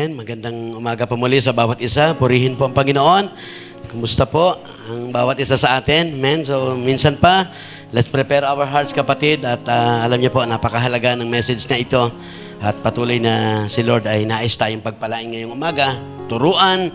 Amen. Magandang umaga po muli sa bawat isa. Purihin po ang Panginoon. Kumusta po ang bawat isa sa atin? Amen. So, minsan pa, let's prepare our hearts, kapatid. At alam niyo po, napakahalaga ng message na ito. At patuloy na si Lord ay nais tayong pagpalain ngayong umaga. Turuan.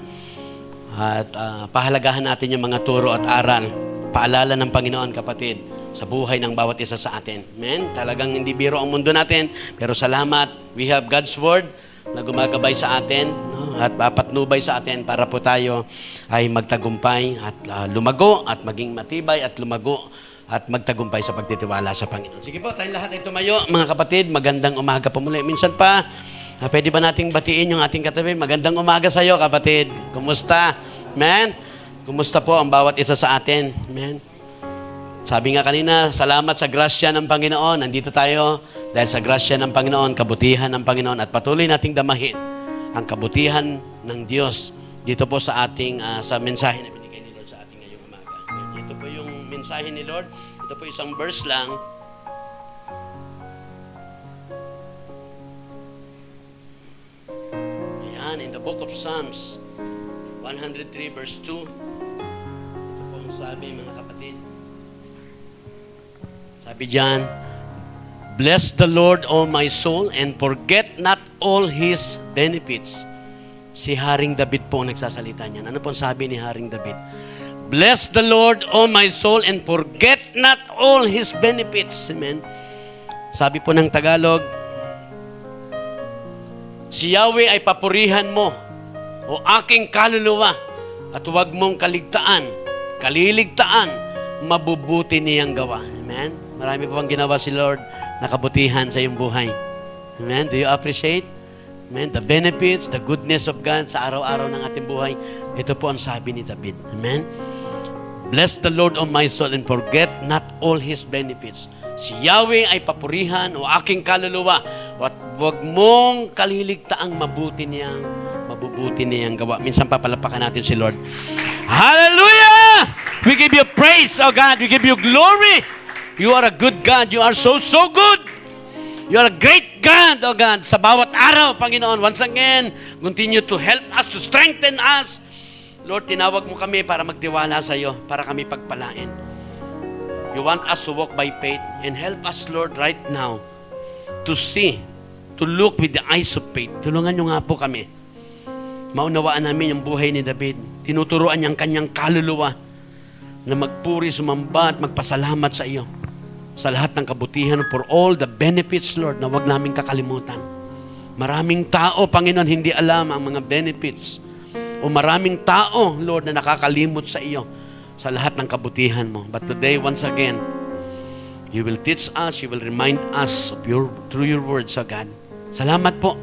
At pahalagahan natin yung mga turo at aral. Paalala ng Panginoon, kapatid, sa buhay ng bawat isa sa atin. Amen? Talagang hindi biro ang mundo natin. Pero salamat, we have God's Word na gumagabay sa atin, no? At papatnubay sa atin para po tayo ay magtagumpay at lumago at maging matibay at lumago at magtagumpay sa pagtitiwala sa Panginoon. Sige po, tayong lahat ay tumayo. Mga kapatid, magandang umaga po muli. Minsan pa, pwede ba nating batiin yung ating katabi? Magandang umaga sa iyo, kapatid. Kumusta? Amen? Kumusta po ang bawat isa sa atin? Amen? Sabi nga kanina, salamat sa grasya ng Panginoon. Nandito tayo dahil sa grasya ng Panginoon, kabutihan ng Panginoon, at patuloy nating damahin ang kabutihan ng Diyos dito po sa ating sa mensahe na binigay ni Lord sa ating ngayong umaga. Ito po yung mensahe ni Lord. Ito po isang verse lang. Ayan, in the book of Psalms 103 verse 2. Ito po ang sabi, mga kapatid. Sabi diyan, bless the Lord, O my soul, and forget not all His benefits. Si Haring David po ang nagsasalita niyan. Ano po sabi ni Haring David? Bless the Lord, O my soul, and forget not all His benefits. Amen. Sabi po ng Tagalog, si Yahweh ay papurihan mo, o aking kaluluwa, at huwag mong kaliligtaan, mabubuti niyang gawa. Amen. Marami po bang ginawa si Lord na kabutihan sa iyong buhay? Amen. Do you appreciate? Amen. The benefits, the goodness of God sa araw-araw ng ating buhay. Ito po ang sabi ni David. Amen. Bless the Lord, O my soul, and forget not all His benefits. Si Yahweh ay papurihan, o aking kaluluwa, at huwag mong kaliligtaang mabubuti niyang gawa. Minsan papalapakan natin si Lord. Hallelujah! We give you praise, O God. We give you glory. You are a good God. You are so good. You are a great God, O God. Sa bawat araw, Panginoon, once again, continue to help us, to strengthen us. Lord, tinawag mo kami para magtiwala sa iyo, para kami pagpalain. You want us to walk by faith and help us, Lord, right now to see, to look with the eyes of faith. Tulungan niyo nga po kami. Maunawaan namin yung buhay ni David. Tinuturuan niyang kanyang kaluluwa na magpuri, sumamba at magpasalamat sa iyo sa lahat ng kabutihan, for all the benefits, Lord, na wag namin kakalimutan. Maraming tao, Panginoon, hindi alam ang mga benefits, o maraming tao, Lord, na nakakalimot sa iyo sa lahat ng kabutihan mo. But today, once again, you will teach us, you will remind us of through your words, O God. Salamat po.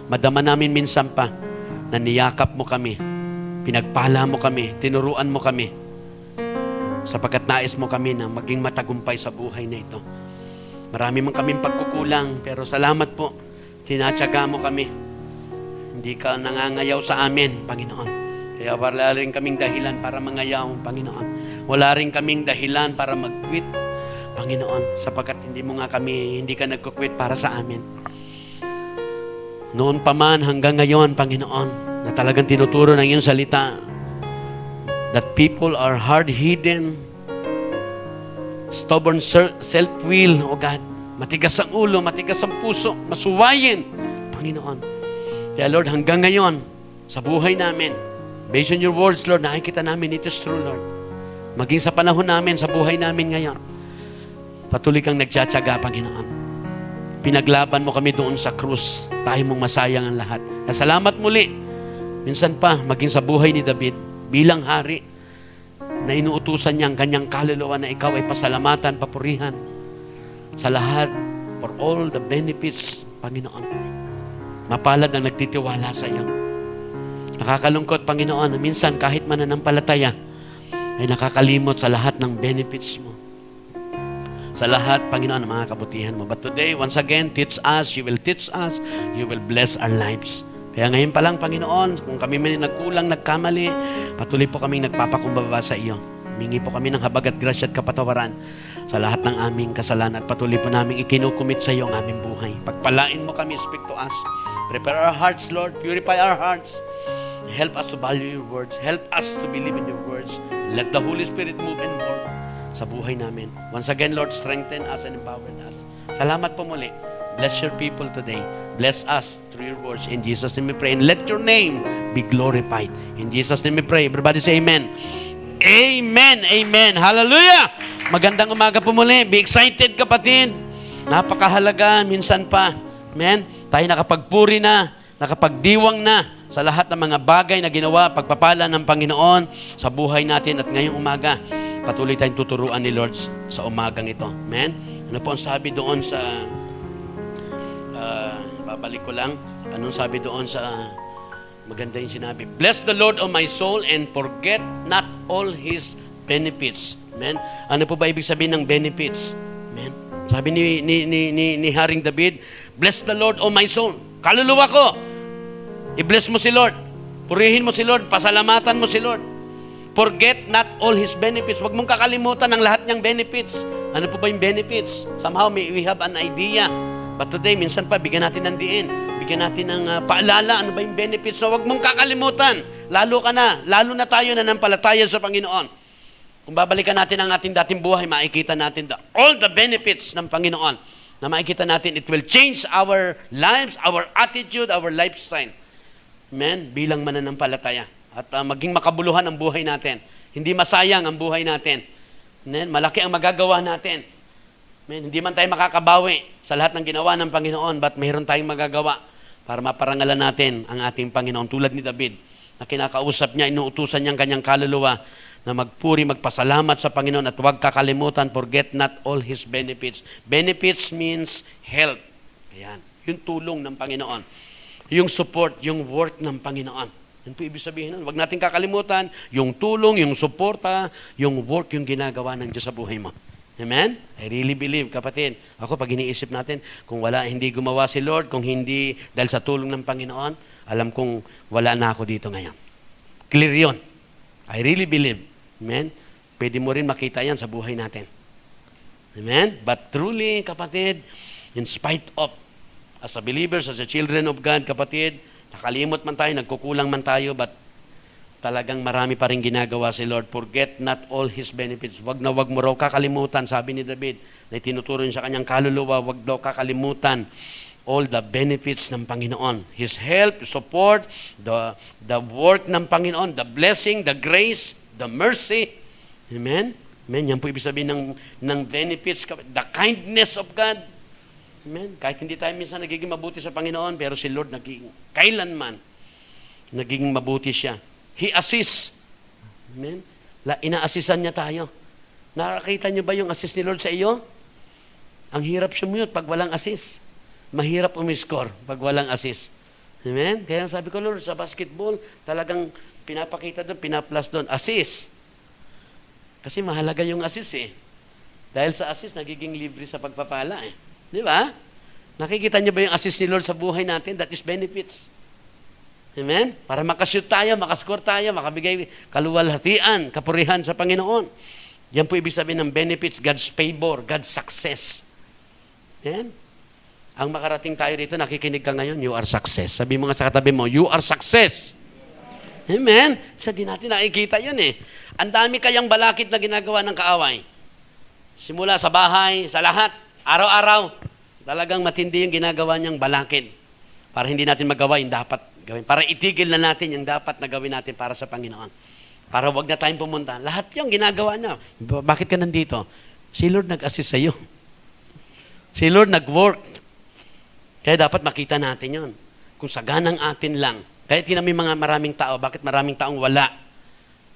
Madama namin minsan pa na niyakap mo kami, pinagpala mo kami, tinuruan mo kami, sapagkat nais mo kami na maging matagumpay sa buhay na ito. Marami man kaming pagkukulang, pero salamat po, tinatyaga mo kami. Hindi ka nangangayaw sa amin, Panginoon. Kaya wala rin kaming dahilan para mangayaw, Panginoon. Wala rin kaming dahilan para mag-quit, Panginoon, sapagkat hindi ka nagkukwit para sa amin. Noon pa man hanggang ngayon, Panginoon, na talagang tinuturo ng iyong salita, that people are hard-hidden, stubborn self-will, O God. Matigas ang ulo, matigas ang puso, masuwayin, Panginoon. Kaya Lord, hanggang ngayon, sa buhay namin, based on your words, Lord, nakikita namin it is true, Lord. Maging sa panahon namin, sa buhay namin ngayon, patuloy kang nagtsatsaga, Panginoon. Pinaglaban mo kami doon sa krus, tayo mong masayang ang lahat. Salamat muli. Minsan pa, maging sa buhay ni David, bilang hari, na inuutusan niya ang kanyang kaluluwa na ikaw ay pasalamatan, papurihan sa lahat, for all the benefits, Panginoon. Mapalad ang nagtitiwala sa iyo. Nakakalungkot, Panginoon, na minsan kahit mananampalataya ay nakakalimot sa lahat ng benefits mo. Sa lahat, Panginoon, ng mga kabutihan mo. But today, once again, teach us, you will teach us, you will bless our lives. Kaya ngayon pa lang, Panginoon, kung kami may nagkulang, nagkamali, patuloy po kaming nagpapakumbaba sa iyo. Mingi po kami ng habag at grasya at kapatawaran sa lahat ng aming kasalanan. At patuloy po namin ikinukumit sa iyo ang aming buhay. Pagpalain mo kami, speak to us. Prepare our hearts, Lord. Purify our hearts. Help us to value your words. Help us to believe in your words. Let the Holy Spirit move and work sa buhay namin. Once again, Lord, strengthen us and empower us. Salamat po muli. Bless your people today. Bless us through your words. In Jesus' name we pray. And let your name be glorified. In Jesus' name we pray. Everybody say amen. Amen. Amen. Hallelujah. Magandang umaga po muli. Be excited, kapatid. Napakahalaga. Minsan pa. Amen. Tayo nakapagpuri na, nakapagdiwang na sa lahat ng mga bagay na ginawa, pagpapala ng Panginoon sa buhay natin. At ngayong umaga, patuloy tayong tuturuan ni Lord sa umagang ito. Amen. Ano po ang sabi doon sa babalik ko lang. Anong sabi doon sa maganda yung sinabi? Bless the Lord, O my soul, and forget not all His benefits. Amen. Ano po ba ibig sabihin ng benefits? Amen. Sabi ni Haring David, bless the Lord, O my soul. Kaluluwa ko, i-bless mo si Lord. Purihin mo si Lord. Pasalamatan mo si Lord. Forget not all His benefits. Huwag mong kakalimutan ang lahat niyang benefits. Ano po ba yung benefits? Somehow we have an idea. But today, minsan pa, bigyan natin ng diin. Bigyan natin ng paalala. Ano ba yung benefits? So, huwag mong kakalimutan. Lalo na tayo na nampalataya sa Panginoon. Kung babalikan natin ang ating dating buhay, makikita natin all the benefits ng Panginoon na makikita natin. It will change our lives, our attitude, our lifestyle. Amen? Bilang mananampalataya. At maging makabuluhan ang buhay natin. Hindi masayang ang buhay natin. Amen? Malaki ang magagawa natin. Amen? Hindi man tayo makakabawi sa lahat ng ginawa ng Panginoon, but mayroon tayong magagawa para maparangalan natin ang ating Panginoon. Tulad ni David, na kinakausap niya, inuutusan niya ang kanyang kaluluwa na magpuri, magpasalamat sa Panginoon at huwag kakalimutan, forget not all His benefits. Benefits means help. Ayan. Yung tulong ng Panginoon. Yung support, yung work ng Panginoon. Yan po ibig sabihin nun. Huwag natin kakalimutan yung tulong, yung suporta, yung work, yung ginagawa ng Diyos sa buhay mo. Amen? I really believe, kapatid. Ako, pag iniisip natin, kung hindi gumawa si Lord, kung hindi dahil sa tulong ng Panginoon, alam kong wala na ako dito ngayon. Clear yun. I really believe. Amen? Pwede mo rin makita yan sa buhay natin. Amen? But truly, kapatid, in spite of, as a believers, as a children of God, kapatid, nakalimot man tayo, nagkukulang man tayo, but talagang marami pa rin ginagawa si Lord. Forget not all His benefits. Wag mo raw kakalimutan, sabi ni David, na tinuturo niya sa kanyang kaluluwa, wag daw kakalimutan all the benefits ng Panginoon. His help, support, the work ng Panginoon, the blessing, the grace, the mercy. Amen? Amen. Yan po ibig sabihin ng benefits, the kindness of God. Amen. Kahit hindi tayo minsan nagiging mabuti sa Panginoon, pero si Lord kailanman naging mabuti siya. He assists. Amen. Ina-assisan niya tayo. Nakakita niyo ba yung assist ni Lord sa iyo? Ang hirap sumuyot pag walang assist. Mahirap umiscore pag walang assist. Amen. Kaya sabi ko, Lord, sa basketball, talagang pinapakita doon, pinaplas doon. Assist. Kasi mahalaga yung assist eh. Dahil sa assist, nagiging libre sa pagpapala eh. Di ba? Nakikita niyo ba yung assist ni Lord sa buhay natin? That is benefits. Amen? Para makashoot tayo, makascore tayo, makabigay kaluwalhatian, kapurihan sa Panginoon. Yan po ibig sabihin ng benefits, God's favor, God's success. Amen? Ang makarating tayo dito, nakikinig ka ngayon, you are success. Sabi mo nga sa katabi mo, you are success. Amen? Kasi di natin nakikita yun eh. Ang dami kayang balakid na ginagawa ng kaaway. Simula sa bahay, sa lahat, araw-araw, talagang matindi yung ginagawa niyang balakid. Para hindi natin magawa yung dapat gawin. Para itigil na natin yung dapat na gawin natin para sa Panginoon. Para wag na tayong pumunta. Lahat yung ginagawa niya. Bakit ka nandito? Si Lord nag-assist sa'yo. Si Lord nag-work. Kaya dapat makita natin yon. Kung saganang atin lang. Kaya tinami mga maraming tao. Bakit maraming taong wala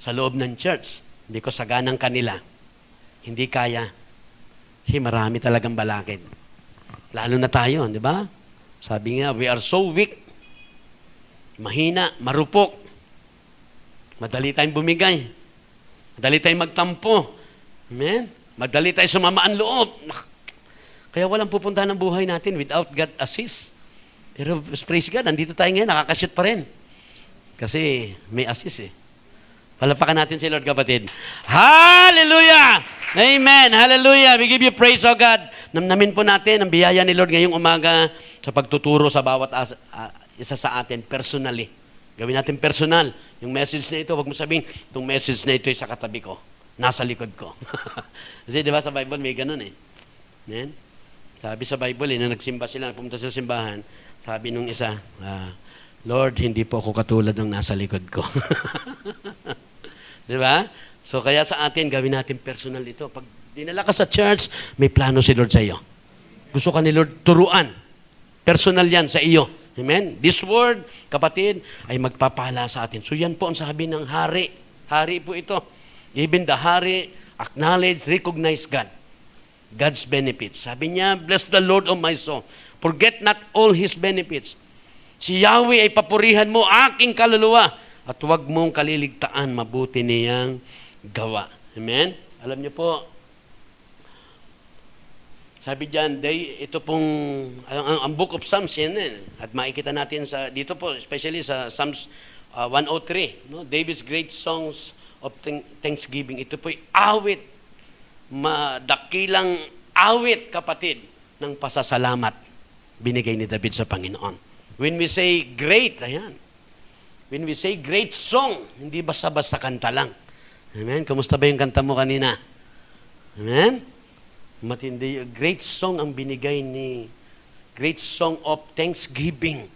sa loob ng church? Hindi ko saganang kanila. Hindi kaya. Kasi marami talagang balakid. Lalo na tayo, di ba? Sabi nga, we are so weak. Mahina, marupok. Madali tayong bumigay. Madali tayong magtampo. Amen? Madali tayong sumamaan loob. Kaya walang pupuntahan ng buhay natin without God assist. Pero praise God, andito tayo ngayon, nakakashoot pa rin. Kasi may assist eh. Palapakan natin si Lord, kapatid. Hallelujah! Amen! Hallelujah! We give you praise, O God. Namnamin po natin ang biyaya ni Lord ngayong umaga sa pagtuturo sa bawat isa sa atin personally. Gawin natin personal. Yung message na ito, wag mo sabihin, itong message na ito ay sa katabi ko, nasa likod ko. Kasi di ba sa Bible may ganun eh. Amen? Sabi sa Bible, na nagsimba sila, pumunta sa simbahan, sabi nung isa, Lord, hindi po ako katulad ng nasa likod ko. Di ba? So kaya sa atin, gawin natin personal ito. Pag dinala ka sa church, may plano si Lord sa iyo. Gusto ka ni Lord turuan. Personal yan sa iyo. Amen? This word, kapatid, ay magpapala sa atin. So yan po ang sabi ng hari. Hari po ito. Even the hari acknowledge, recognize God. God's benefits. Sabi niya, bless the Lord, O my soul. Forget not all His benefits. Si Yahweh ay papurihan mo, aking kaluluwa. At huwag mong kaliligtaan, mabuti niyang gawa. Amen? Alam niyo po, sabi diyan, ito pong, ang Book of Psalms, yan at makikita natin dito po, especially sa Psalms 103, no? David's great songs of thanksgiving. Ito po'y awit, madakilang awit, kapatid, ng pasasalamat binigay ni David sa Panginoon. When we say great, ayan, when we say great song, hindi basta-basta kanta lang. Amen? Kamusta ba yung kanta mo kanina? Amen? Matindi, great song ang binigay great song of thanksgiving.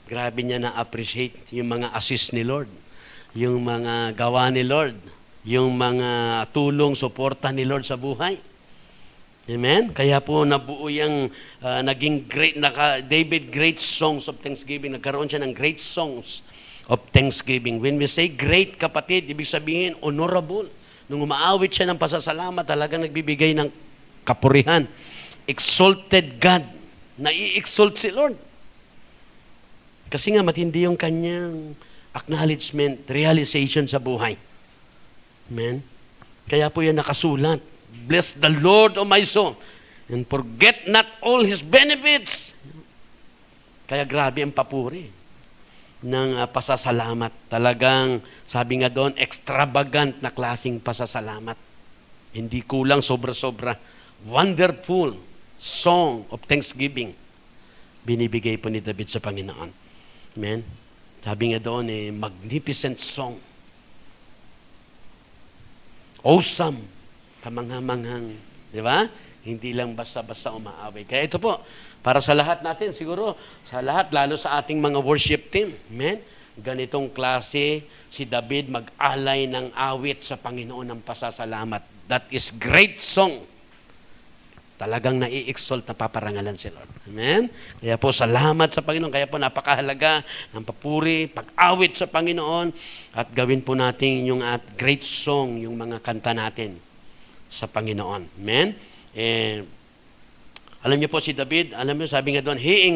Grabe niya na-appreciate yung mga assist ni Lord, yung mga gawa ni Lord, yung mga tulong, suporta ni Lord sa buhay. Amen? Kaya po nabuo yung naging great, David great songs of thanksgiving. Nagkaroon siya ng great songs of thanksgiving. When we say great, kapatid, ibig sabihin honorable. Nung umaawit siya ng pasasalamat, talagang nagbibigay ng kapurihan. Exalted God. Nai-exalt si Lord. Kasi nga matindi yung kanyang acknowledgement, realization sa buhay. Amen? Kaya po yan nakasulat. Bless the Lord, O my soul, and forget not all His benefits. Kaya grabe ang papuri ng pasasalamat. Talagang, sabi nga doon, extravagant na klaseng pasasalamat. Hindi kulang, sobra-sobra. Wonderful song of thanksgiving. Binibigay po ni David sa Panginoon. Amen? Sabi nga doon, magnificent song. Awesome. Kamanghamanghang. Di ba? Hindi lang basta-basta umaaway. Kaya ito po, para sa lahat natin, siguro, sa lahat, lalo sa ating mga worship team. Amen? Ganitong klase, si David mag-alay ng awit sa Panginoon ng pasasalamat. That is great song. Talagang nai-exalt na paparangalan si Lord. Amen? Kaya po, salamat sa Panginoon. Kaya po, napakahalaga ng papuri, pag-awit sa Panginoon, at gawin po natin yung great song, yung mga kanta natin sa Panginoon. Amen? Alam niyo po si David, alam niyo, sabi nga doon, he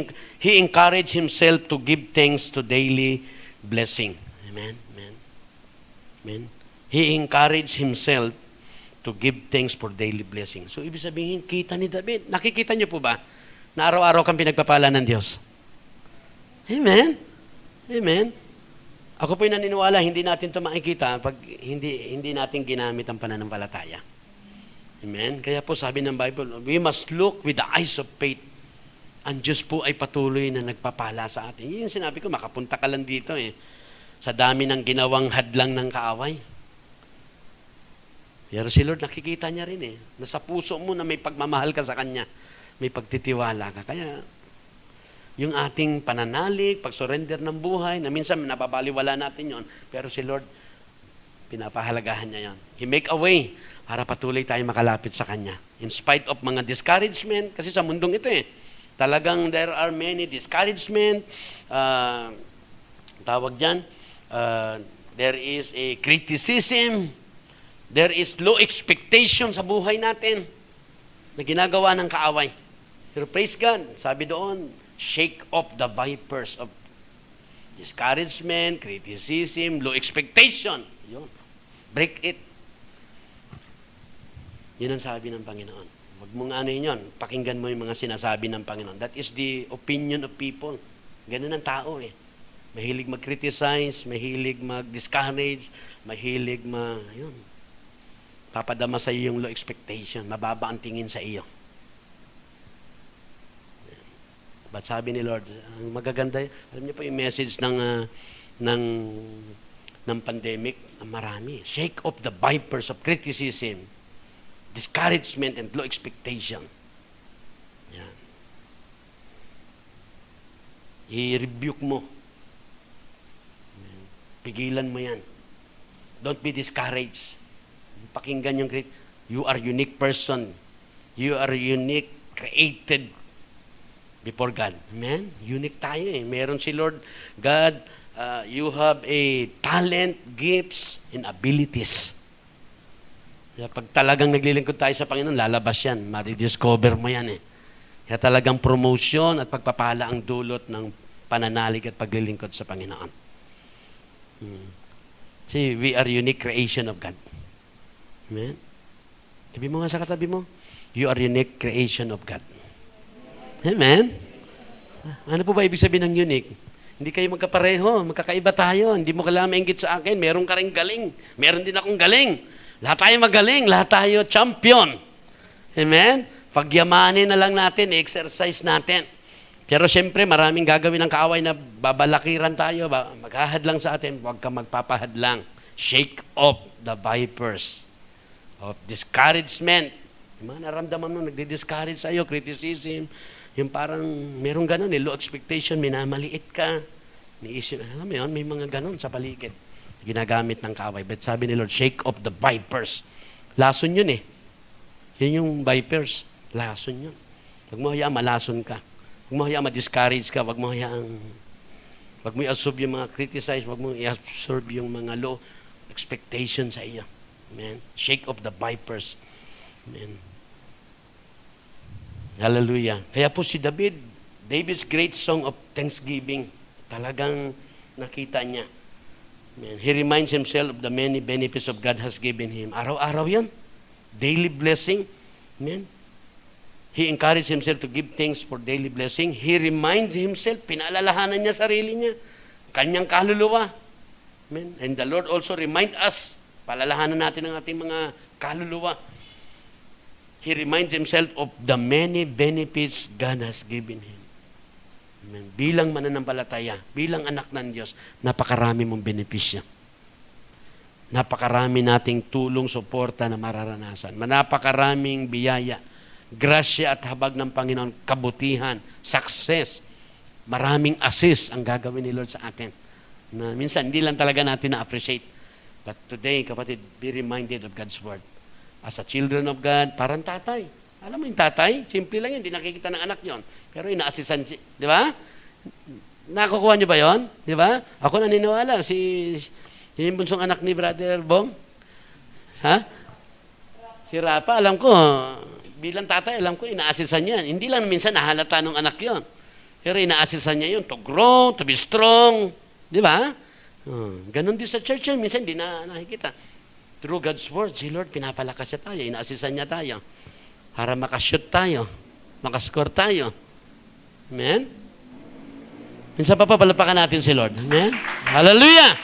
encouraged himself to give thanks to daily blessing. Amen? Amen? Amen? He encouraged himself to give thanks for daily blessing. So, ibig sabihin, kita ni David. Nakikita niyo po ba na araw-araw kang pinagpapala ng Diyos? Amen? Amen? Ako po'y naniniwala, hindi natin ito makikita pag hindi natin ginamit ang pananampalataya. Amen? Kaya po sabi ng Bible, we must look with the eyes of faith. Ang Diyos po ay patuloy na nagpapala sa atin. Yun yung sinabi ko, makapunta ka lang dito sa dami ng ginawang hadlang ng kaaway. Pero si Lord, nakikita niya rin Nasa puso mo na may pagmamahal ka sa Kanya. May pagtitiwala ka. Kaya, yung ating pananalig, pag-surrender ng buhay, na minsan napabaliwala natin yon, pero si Lord, pinapahalagahan niya yon. He make a way para patuloy tayo makalapit sa Kanya. In spite of mga discouragement, kasi sa mundong ito talagang there are many discouragement, tawag dyan, there is a criticism, there is low expectation sa buhay natin na ginagawa ng kaaway. Pero praise God, sabi doon, shake off the vipers of discouragement, criticism, low expectation. Yun. Break it. Yun ang sabi ng Panginoon. Huwag mong yun. Pakinggan mo yung mga sinasabi ng Panginoon. That is the opinion of people. Ganun ang tao Mahilig mag-criticize, mahilig mag-discourage, mahilig yun. Papadama sa iyo yung low expectation. Mababa ang tingin sa iyo. But sabi ni Lord, ang magaganda, alam niyo po yung message ng ng pandemic, marami. Shake off the vipers of criticism, discouragement, and low expectation. Yan. I-rebuke mo. Pigilan mo yan. Don't be discouraged. Pakinggan yung you are unique person. You are unique, created before God. Amen? Unique tayo eh. Meron si Lord God, you have a talent, gifts, and abilities. Kaya pag talagang naglilingkod tayo sa Panginoon, lalabas yan. Madi-discover mo yan eh. Kaya talagang promotion at pagpapala ang dulot ng pananalig at paglilingkod sa Panginoon. See, we are unique creation of God. Amen? Sabi mo nga sa katabi mo, you are unique creation of God. Amen? Ano po ba ibig sabihin ng unique? Hindi kayo magkapareho, magkakaiba tayo. Hindi mo kailangan maingit sa akin. Meron ka rin galing. Meron din akong galing. Lahat tayo magaling. Lahat tayo champion. Amen? Pagyamanin na lang natin, exercise natin. Pero siyempre, maraming gagawin ng kaaway na babalakiran tayo, maghahadlang sa atin. Huwag ka magpapahadlang. Shake off the vipers of discouragement. Yung mga naramdaman mo, nagdi-discourage sa'yo, criticism, yung parang merong ganun, low expectation, minamaliit ka. Niisip, alam mo yun, may mga ganun sa paligid. Ginagamit ng kaaway. But sabi ni Lord, shake off the vipers. Lason yun eh. Yun yung vipers. Lason yun. Huwag mo hayaan, malason ka. Huwag mo hayaan, ma-discourage ka. Huwag mo i-absorb yung mga criticize. Huwag mo i-absorb yung mga low expectation sa iyo. Amen. Shake off the vipers. Amen. Hallelujah. Kaya po si David's great song of thanksgiving, talagang nakita niya. Amen. He reminds himself of the many benefits of God has given him. Araw-araw yan. Daily blessing. Amen. He encouraged himself to give thanks for daily blessing. He reminds himself, pinaalalahanan niya sarili niya, kanyang kaluluwa. Amen. And the Lord also remind us, palalahanan natin ang ating mga kaluluwa. He reminds himself of the many benefits God has given him. Amen. Bilang mananampalataya, bilang anak ng Diyos, napakarami mong benepisyo. Napakarami nating tulong, suporta na mararanasan. Napakaraming biyaya, grasya at habag ng Panginoon, kabutihan, success. Maraming assist ang gagawin ni Lord sa atin. Na minsan, hindi lang talaga natin na-appreciate. But today, kapatid, be reminded of God's Word. As a children of God, parang tatay. Alam mo yung tatay? Simple lang yun, hindi nakikita ng anak yon. Pero ina-assisan, di ba? Nakukuha niyo ba yon? Di ba? Ako naniniwala, yung bunsong anak ni Brother Bong. Ha? Si Rapa, alam ko, bilang tatay, alam ko, ina-assisan yan. Hindi lang minsan nahalata ng anak yon. Pero ina-assisan niya yun to grow, to be strong. Di ba? Ganon din sa church yun. Minsan hindi na nakikita. Through God's Word, si Lord, pinapalakas niya tayo, ina-assisan niya tayo para makashoot tayo, makascore tayo. Amen? Minsan pa palapakan natin si Lord. Amen? Hallelujah!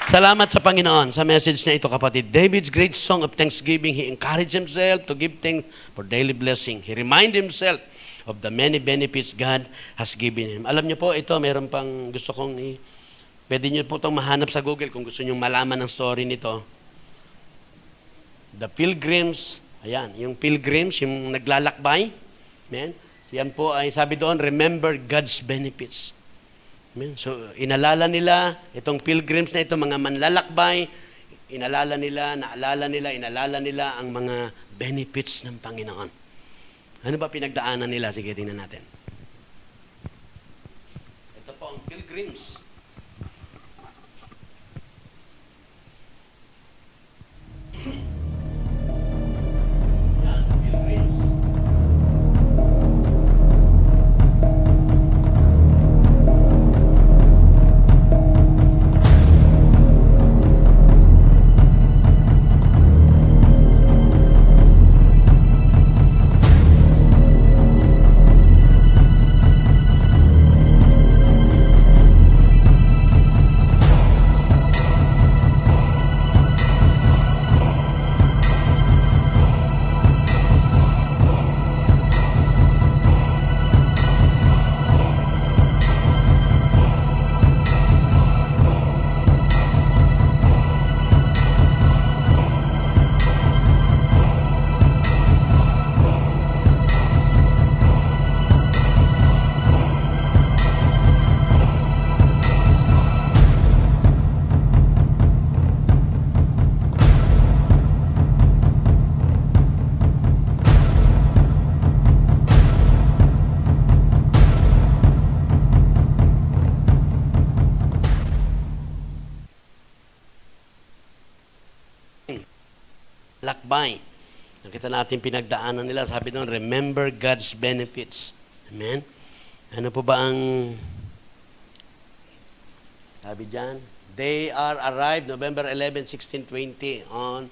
Salamat sa Panginoon sa message na ito, kapatid. David's great song of thanksgiving, he encouraged himself to give thanks for daily blessing. He reminded himself of the many benefits God has given him. Alam niyo po, ito, meron pang gusto kong pwede niyo po itong mahanap sa Google kung gusto niyo malaman ng story nito. The Pilgrims, ayan, yung Pilgrims, yung naglalakbay, amen? Yan po ay sabi doon, remember God's benefits. Amen? So, inalala nila, itong Pilgrims na ito, mga manlalakbay, inalala nila ang mga benefits ng Panginoon. Ano ba pinagdaanan nila? Sige, tingnan natin. Ito po ang Pilgrims. lakbay. Nakita natin pinagdaanan nila. Sabi doon, remember God's benefits. Amen? Ano po ba ang sabi dyan? They are arrived November 11, 1620 on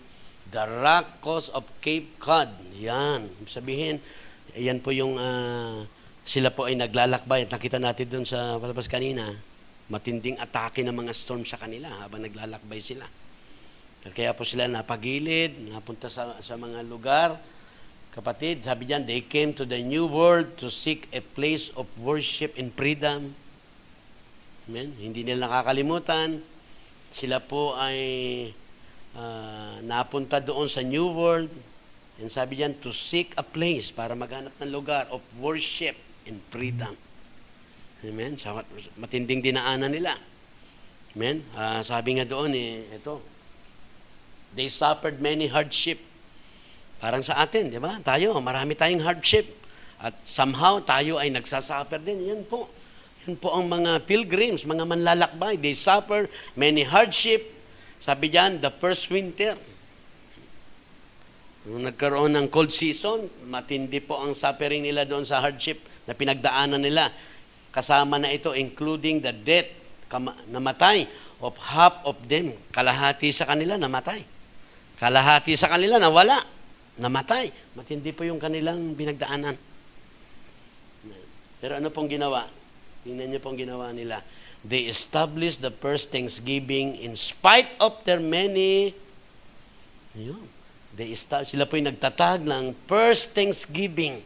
the rock coast of Cape Cod. Yan. Sabihin, yan po yung sila po ay naglalakbay. Nakita natin doon sa palabas kanina, matinding atake ng mga storm sa kanila habang naglalakbay sila. Kaya po sila napagilid, napunta sa mga lugar. Kapatid, sabi diyan, they came to the new world to seek a place of worship and freedom. Amen? Hindi nila nakakalimutan. Sila po ay napunta doon sa new world. And sabi diyan, to seek a place para maghanap ng lugar of worship and freedom. Amen? Sa matinding dinaanan nila. Amen? Sabi nga doon, ito, they suffered many hardship. Parang sa atin, di ba? Tayo, marami tayong hardship. At somehow, tayo ay nagsasuffer din. Yan po. Yan po ang mga pilgrims, mga manlalakbay. They suffer many hardship. Sabi diyan, the first winter. Nung nagkaroon ng cold season, matindi po ang suffering nila doon sa hardship na pinagdaanan nila. Kasama na ito, including the death, namatay of half of them. Kalahati sa kanila, namatay. Kalahati sa kanila, nawala. Namatay. Matindi po yung kanilang pinagdaanan. Pero ano pong ginawa? Tingnan niyo pong ginawa nila. They established the first Thanksgiving in spite of their many... Ayun. Sila po yung nagtatag ng first Thanksgiving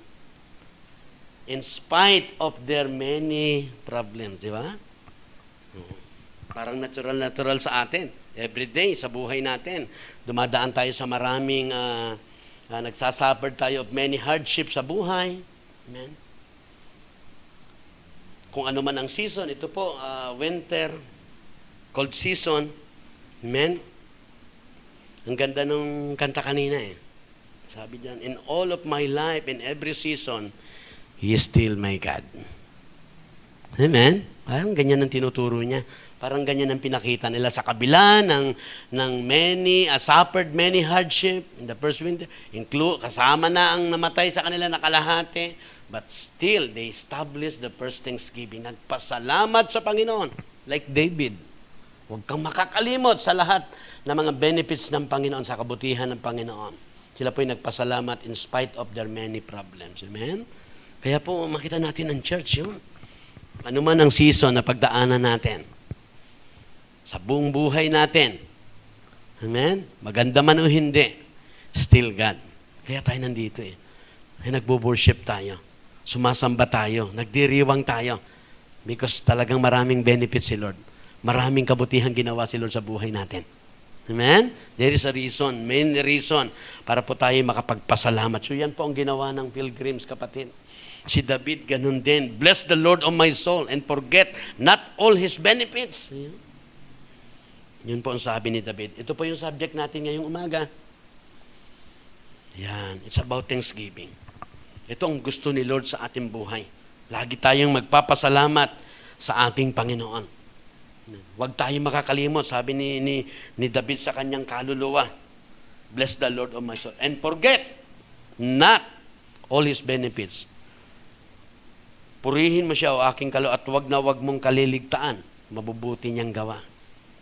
in spite of their many problems. Di ba? Parang natural sa atin. Every day, sa buhay natin, dumadaan tayo sa maraming, nagsasuffer tayo of many hardships sa buhay. Amen? Kung ano man ang season, ito po, winter, cold season. Amen? Ang ganda nung kanta kanina eh. Sabi diyan, in all of my life, in every season, He is still my God. Amen? Parang ganyan ang tinuturo niya. Parang ganyan ang pinakita nila sa kabila ng many, suffered many hardship in the first winter. Kasama na ang namatay sa kanila na kalahati. But still, they established the first Thanksgiving. Nagpasalamat sa Panginoon. Like David. Huwag kang makakalimot sa lahat ng mga benefits ng Panginoon, sa kabutihan ng Panginoon. Sila po'y nagpasalamat in spite of their many problems. Amen? Kaya po, makita natin ang church yun. Ano man ang season na pagdaanan natin, sa buong buhay natin. Amen? Maganda man o hindi, still God. Kaya tayo nandito eh. Ay nagbo-worship tayo. Sumasamba tayo. Nagdiriwang tayo. Because talagang maraming benefits si Lord. Maraming kabutihan ginawa si Lord sa buhay natin. Amen? There is a reason, main reason, para po tayo makapagpasalamat. So yan po ang ginawa ng pilgrims, kapatid. Si David, ganun din. Bless the Lord, O my soul, and forget not all His benefits. Yun po ang sabi ni David. Ito po yung subject natin ngayong umaga. Yan. It's about Thanksgiving. Ito ang gusto ni Lord sa ating buhay. Lagi tayong magpapasalamat sa ating Panginoon. Huwag tayong makakalimot. Sabi ni David sa kanyang kaluluwa. Bless the Lord, O my soul. And forget not all His benefits. Purihin mo siya, O aking kaluluwa, at wag mong kaliligtaan. Mabubuti niyang gawa.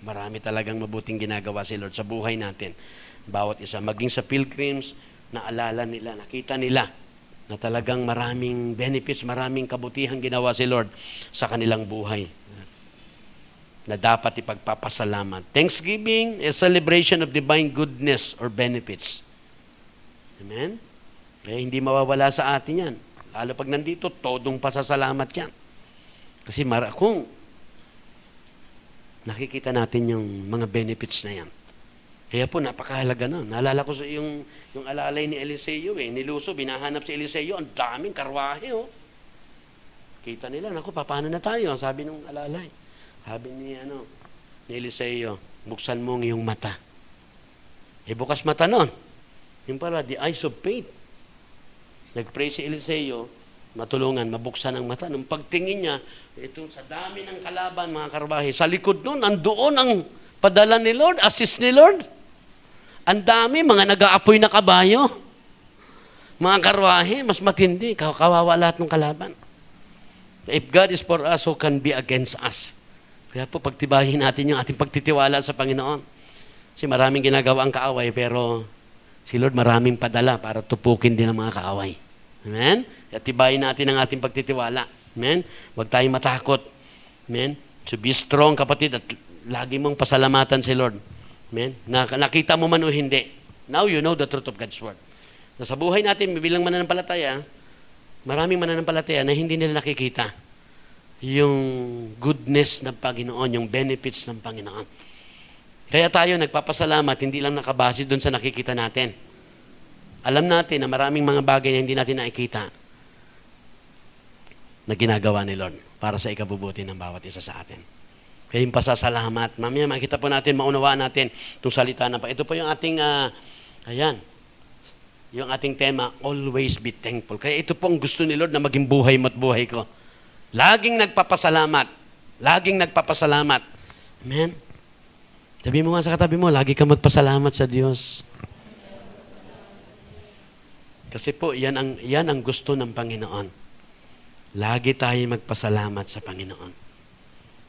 Marami talagang mabuting ginagawa si Lord sa buhay natin. Bawat isa, maging sa pilgrims, naalala nila, nakita nila na talagang maraming benefits, maraming kabutihang ginawa si Lord sa kanilang buhay na dapat ipagpapasalamat. Thanksgiving is celebration of divine goodness or benefits. Amen? Kaya hindi mawawala sa atin yan. Lalo pag nandito, todong pasasalamat yan. Kasi kung nakikita natin yung mga benefits na yan. Kaya po, napakahalaga na. Naalala ko sa yung alalay ni Eliseo niluso, binahanap si Eliseo, ang daming karwahe Kita nila, naku, paano na tayo? Sabi nung alalay. Sabi ni Eliseo, buksan mo ang iyong mata. Bukas mata nun. Yung pala, the eyes of faith. Nag-pray si Eliseo, matulungan, mabuksan ang mata. Nung pagtingin niya, ito sa dami ng kalaban, mga karbahe, sa likod nun, andoon ang padala ni Lord, assist ni Lord. Ang dami, mga nag-aapoy na kabayo. Mga karwahe, mas matindi. Kawawa lahat ng kalaban. If God is for us, who can be against us? Kaya po, pagtibahin natin yung ating pagtitiwala sa Panginoon. Kasi maraming ginagawa ang kaaway, pero si Lord maraming padala para tupukin din ang mga kaaway. Amen? Kaya tibahin natin ang ating pagtitiwala. Amen? Huwag tayong matakot. Amen? So be strong, kapatid, at lagi mong pasalamatan si Lord. Amen? Nakita mo man o hindi. Now you know the truth of God's Word. Sa buhay natin, bilang mananampalataya, maraming mananampalataya na hindi nila nakikita yung goodness ng Panginoon, yung benefits ng Panginoon. Kaya tayo nagpapasalamat, hindi lang nakabase doon sa nakikita natin. Alam natin na maraming mga bagay na hindi natin nakikita na ginagawa ni Lord para sa ikabubuti ng bawat isa sa atin. Kaya yung pasasalamat. Mamaya makita po natin, maunawaan natin itong salita na pa. Ito po yung ating, yung ating tema, always be thankful. Kaya ito po ang gusto ni Lord na maging buhay mo't buhay ko. Laging nagpapasalamat. Laging nagpapasalamat. Amen? Sabi mo nga sa katabi mo, lagi kang magpasalamat sa Diyos. Kasi po, yan ang gusto ng Panginoon. Lagi tayo magpasalamat sa Panginoon.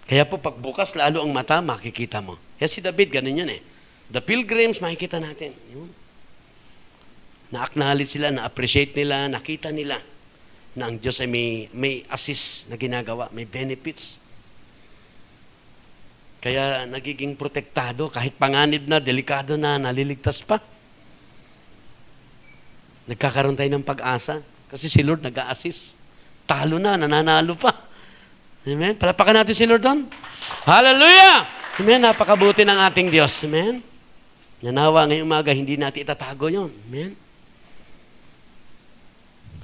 Kaya po, pagbukas lalo ang mata, makikita mo. Kaya si David, ganun yun eh. The pilgrims, makikita natin. Yun. Na-acknowledge sila, na-appreciate nila, nakita nila na ang Diyos ay may assist na ginagawa, may benefits. Kaya nagiging protektado, kahit panganib na, delikado na, naliligtas pa. Nagkakaroon tayo ng pag-asa. Kasi si Lord nag-a-assist. Talo na, nananalo pa. Amen? Palapakan natin si Lord doon. Hallelujah! Amen? Napakabuti ng ating Diyos. Amen? Nanawa ngayong umaga, hindi natin itatago yun. Amen?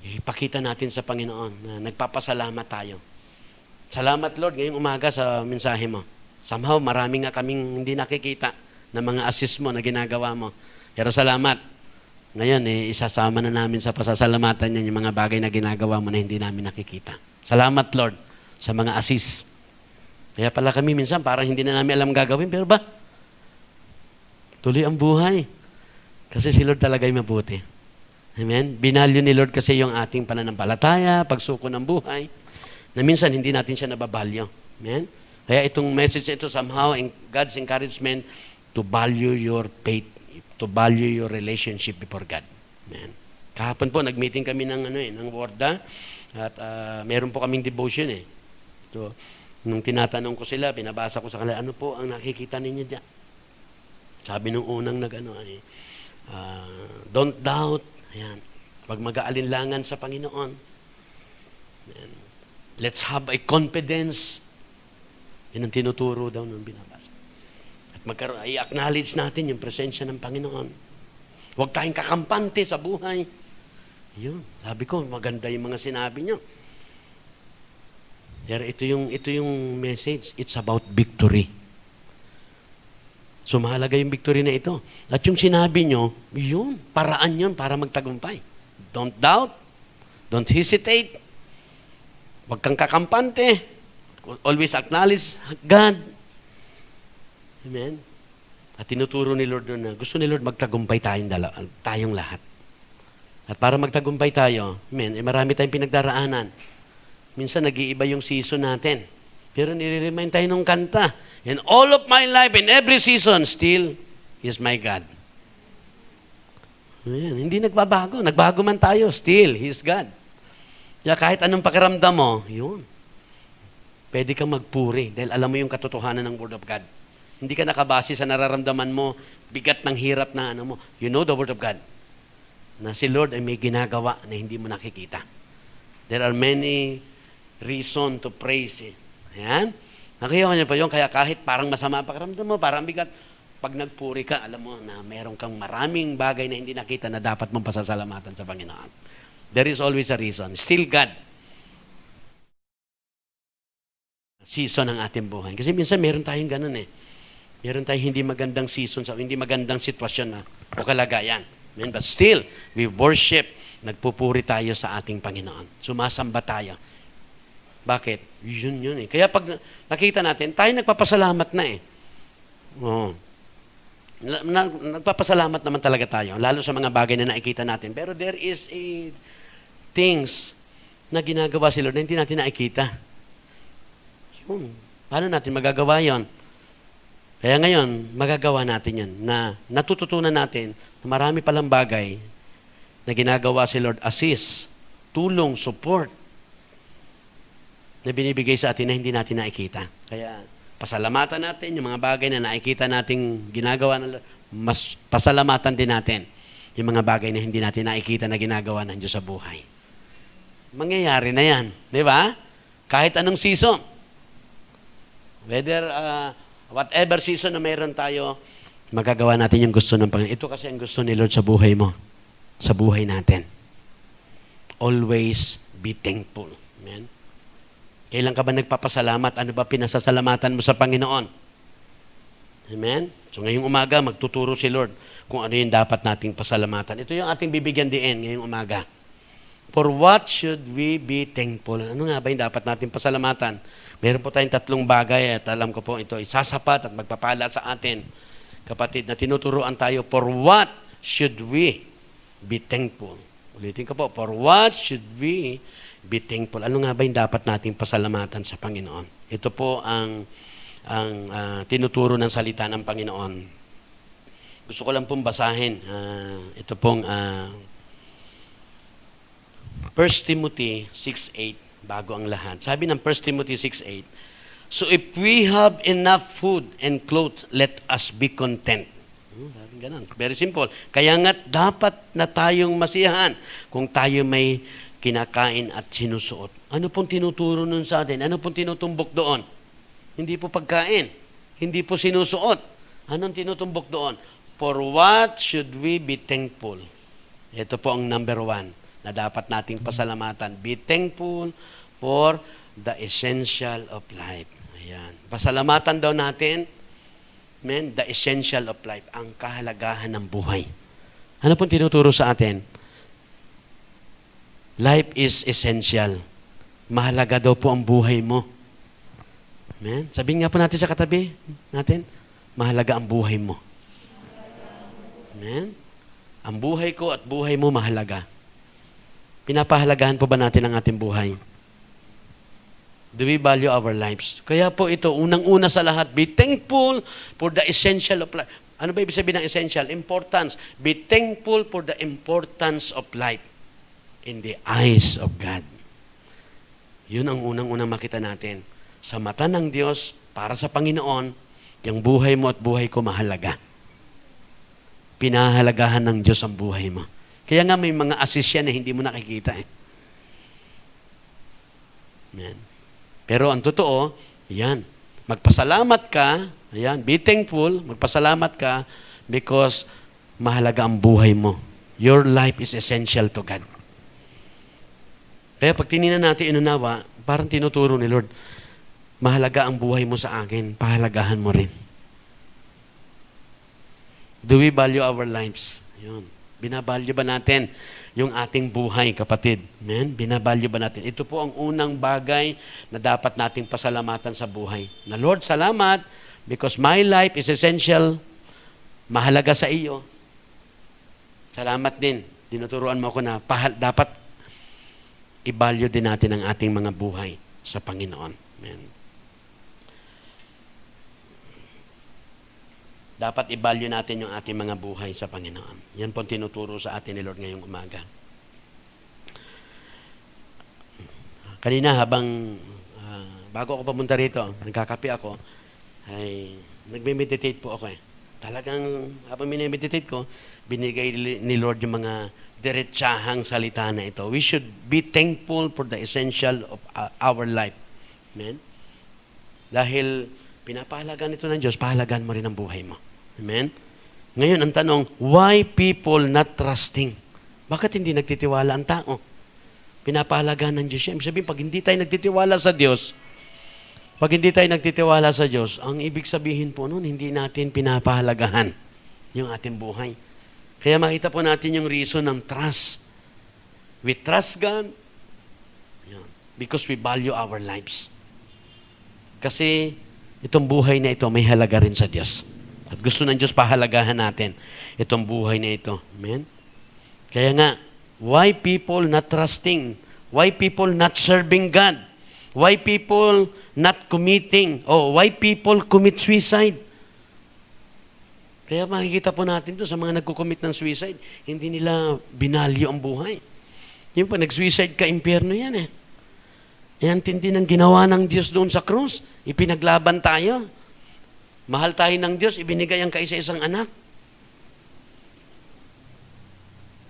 Ipakita natin sa Panginoon na nagpapasalamat tayo. Salamat, Lord, ngayong umaga sa mensahe mo. Somehow, marami nga kaming hindi nakikita na mga assist mo na ginagawa mo. Pero salamat. Ngayon, isasama na namin sa pasasalamatan yan yung mga bagay na ginagawa mo na hindi namin nakikita. Salamat, Lord, sa mga assist. Kaya pala kami minsan parang hindi na namin alam gagawin, pero ba? Tuloy ang buhay. Kasi si Lord talaga ay mabuti. Amen? Binalyo ni Lord kasi yung ating pananampalataya, pagsuko ng buhay, na minsan hindi natin siya nababalyo. Amen? Kaya itong message ito somehow, God's encouragement to value your faith, to value your relationship before God. Amen? Kahapon po, nag-meeting kami ng Warda, at meron po kaming devotion eh. So, nung tinatanong ko sila, binabasa ko sa kanila, ano po ang nakikita ninyo dyan? Sabi nung unang don't doubt. Ayan. Huwag mag-aalinlangan sa Panginoon. Ayan. Let's have a confidence. Yan ang tinuturo daw nung binabasa. At i-acknowledge natin yung presensya ng Panginoon. Huwag tayong kakampante sa buhay. Yun. Sabi ko, maganda yung mga sinabi nyo. Pero ito yung message. It's about victory. So mahalaga yung victory na ito. At yung sinabi nyo, yun, paraan yun para magtagumpay. Don't doubt. Don't hesitate. Huwag kang kakampante. Always acknowledge God. Amen? At tinuturo ni Lord doon na gusto ni Lord magtagumpay tayong lahat. At para magtagumpay tayo, amen, marami tayong pinagdaraanan. Minsan nag-iiba yung season natin. Pero nire-remind tayo ng kanta. In all of my life, in every season, still is my God. Ayan, hindi nagbabago. Nagbago man tayo, still, He's God. Kaya kahit anong pakiramdam mo, yun. Pwede kang magpuri dahil alam mo yung katotohanan ng Word of God. Hindi ka nakabase sa nararamdaman mo, bigat ng hirap na ano mo. You know the Word of God. Na si Lord ay may ginagawa na hindi mo nakikita. There are many reasons to praise Him. Ayan. Nakikita niyo pa yun, kaya kahit parang masama pakiramdam mo, parang bigat, pag nagpuri ka, alam mo na meron kang maraming bagay na hindi nakita na dapat mong pasasalamatan sa Panginoon. There is always a reason. Still God. Season ng ating buhay. Kasi minsan meron tayong ganun eh. Meron tayong hindi magandang season, hindi magandang sitwasyon na, o kalagayan. But still, we worship, nagpupuri tayo sa ating Panginoon. Sumasamba tayo. Bakit? Yun eh. Kaya pag nakita natin, tayo nagpapasalamat na eh. Oh. Nagpapasalamat naman talaga tayo, lalo sa mga bagay na nakikita natin. Pero there is things na ginagawa si Lord na hindi natin nakikita. Yun. Paano natin magagawa yon? Kaya ngayon, magagawa natin yan, na natututunan natin na marami palang bagay na ginagawa si Lord, assist, tulong, support, na binibigay sa atin na hindi natin nakikita. Kaya, pasalamatan natin yung mga bagay na nakikita nating ginagawa ng Lord, mas pasalamatan din natin yung mga bagay na hindi natin nakikita na ginagawa ng Diyos sa buhay. Mangyayari na yan, di ba? Kahit anong season. Whether, whatever season na mayroon tayo, magagawa natin yung gusto ng Panginoon. Ito kasi ang gusto ni Lord sa buhay mo, sa buhay natin. Always be thankful. Amen? Kailan ka ba nagpapasalamat? Ano ba pinasasalamatan mo sa Panginoon? Amen? So ngayong umaga, magtuturo si Lord kung ano yung dapat nating pasalamatan. Ito yung ating bibigyan din ngayong umaga. For what should we be thankful? Ano nga ba yung dapat nating pasalamatan? Meron po tayong 3 bagay at alam ko po ito isasapat at magpapala sa atin. Kapatid, na tinuturuan tayo, for what should we be thankful? Ulitin ko po, for what should we be thankful? Ano nga ba yung dapat nating pasalamatan sa Panginoon? Ito po ang tinuturo ng salita ng Panginoon. Gusto ko lang pong basahin. Ito pong 1 Timothy 6:8. Bago ang lahat. Sabi ng 1 Timothy 6:8, so if we have enough food and clothes, let us be content. Sabi ganun. Very simple. Kaya nga dapat na tayong masiyahan kung tayo may kinakain at sinusuot. Ano pong tinuturo nun sa atin? Ano pong tinutumbok doon? Hindi po pagkain. Hindi po sinusuot. Anong tinutumbok doon? For what should we be thankful? Ito po ang number 1 na dapat nating pasalamatan. Be thankful for the essential of life. Ayan. Pasalamatan daw natin, the essential of life, ang kahalagahan ng buhay. Ano pong tinuturo sa atin? Life is essential. Mahalaga daw po ang buhay mo. Amen? Sabihin nga po natin sa katabi natin, mahalaga ang buhay mo. Amen? Ang buhay ko at buhay mo mahalaga. Pinapahalagahan po ba natin ang ating buhay? Do we value our lives? Kaya po ito, unang-una sa lahat, be thankful for the essential of life. Ano ba ibig sabihin ng essential? Importance. Be thankful for the importance of life in the eyes of God. Yun ang unang-unang makita natin. Sa mata ng Diyos, para sa Panginoon, yung buhay mo at buhay ko mahalaga. Pinahalagahan ng Diyos ang buhay mo. Kaya nga may mga assist yan na hindi mo nakikita. Amen. Pero ang totoo, yan. Magpasalamat ka, ayan, be thankful, magpasalamat ka because mahalaga ang buhay mo. Your life is essential to God. Kaya pag tinignan natin inunawa, parang tinuturo ni Lord, mahalaga ang buhay mo sa akin, pahalagahan mo rin. Do we value our lives? Yun. Binabalyo ba natin yung ating buhay, kapatid? Amen? Binabalyo ba natin? Ito po ang unang bagay na dapat nating pasalamatan sa buhay. Na Lord, salamat because my life is essential. Mahalaga sa iyo. Salamat din. Tinuturuan mo ako na dapat i-value din natin ang ating mga buhay sa Panginoon. Amen. Dapat i-value natin yung ating mga buhay sa Panginoon. Yan po tinuturo sa atin ni Lord ngayong umaga. Kanina habang bago ako pumunta rito, nagkakape ako, ay nagme-meditate po ako . Talagang habang minimeditate ko, binigay ni Lord yung mga diretsahang salita na ito. We should be thankful for the essential of our life. Amen? Dahil pinapahalagan ito ng Diyos, pahalagan mo rin ang buhay mo. Amen? Ngayon, ang tanong, why people not trusting? Bakit hindi nagtitiwala ang tao? Pinapahalagan ng Diyos yan. Sabihin, pag hindi tayo nagtitiwala sa Diyos, ang ibig sabihin po nun, hindi natin pinapahalagahan yung ating buhay. Kaya makita po natin yung reason ng trust. We trust God because we value our lives. Kasi itong buhay na ito may halaga rin sa Diyos. At gusto ng Diyos pahalagahan natin itong buhay na ito. Amen? Kaya nga, why people not trusting? Why people not serving God? Why people not committing? Why people commit suicide? Kaya makikita po natin to sa mga nagko-commit ng suicide, hindi nila binalyo ang buhay. Yung pa nag-suicide ka, impyerno yan eh. Yan tindi ng ginawa ng Diyos doon sa krus. Ipinaglaban tayo. Mahal tayo ng Diyos, ibinigay ang kaisa-isang anak.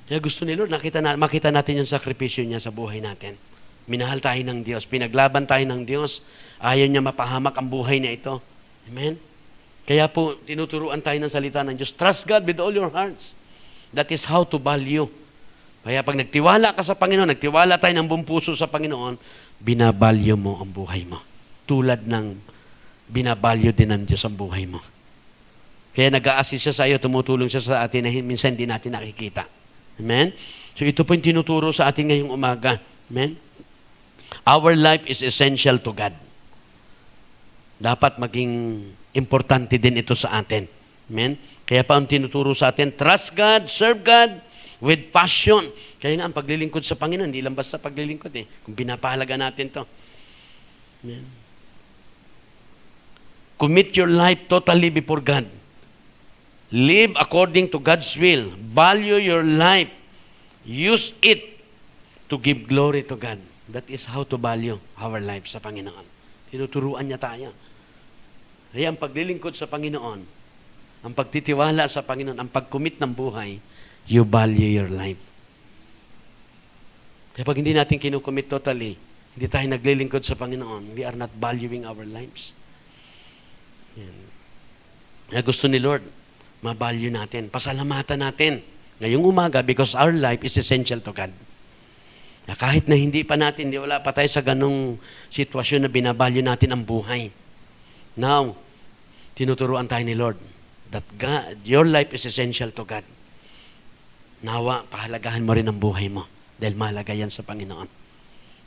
Kaya gusto ni Lord, makita natin yung sakripisyo niya sa buhay natin. Minahal tayo ng Diyos, pinaglaban tayo ng Diyos. Ayaw niya mapahamak ang buhay na ito. Amen? Kaya po, tinuturuan tayo ng salita ng Diyos. Trust God with all your hearts. That is how to value. Kaya pag nagtiwala ka sa Panginoon, nagtiwala tayo ng buong puso sa Panginoon, binabalyo mo ang buhay mo. Tulad ng binabalyo din ng Diyos ang buhay mo. Kaya nag-a-assist siya sa iyo, tumutulong siya sa atin na minsan hindi natin nakikita. Amen? So ito po yung tinuturo sa atin ngayong umaga. Amen? Our life is essential to God. Dapat maging importante din ito sa atin. Amen? Kaya pa ang tinuturo sa atin, trust God, serve God with passion. Kaya nga ang paglilingkod sa Panginoon, hindi lang basta paglilingkod eh. Kung pinapahalaga natin to. Amen? Commit your life totally before God. Live according to God's will. Value your life. Use it to give glory to God. That is how to value our life sa Panginoon. Tinuturuan niya tayo. Kaya ang paglilingkod sa Panginoon, ang pagtitiwala sa Panginoon, ang pag-commit ng buhay, you value your life. Kaya pag hindi natin kinukommit totally, hindi tayo naglilingkod sa Panginoon, we are not valuing our lives. Yan. Kaya gusto ni Lord, ma-value natin, pasalamatan natin ngayong umaga because our life is essential to God. Na kahit na hindi pa natin, wala pa tayo sa ganong sitwasyon na binavalue natin ang buhay. Now, tinuturuan tayo ni Lord that God, your life is essential to God. Nawa, pahalagahan mo rin ang buhay mo dahil mahalaga yan sa Panginoon.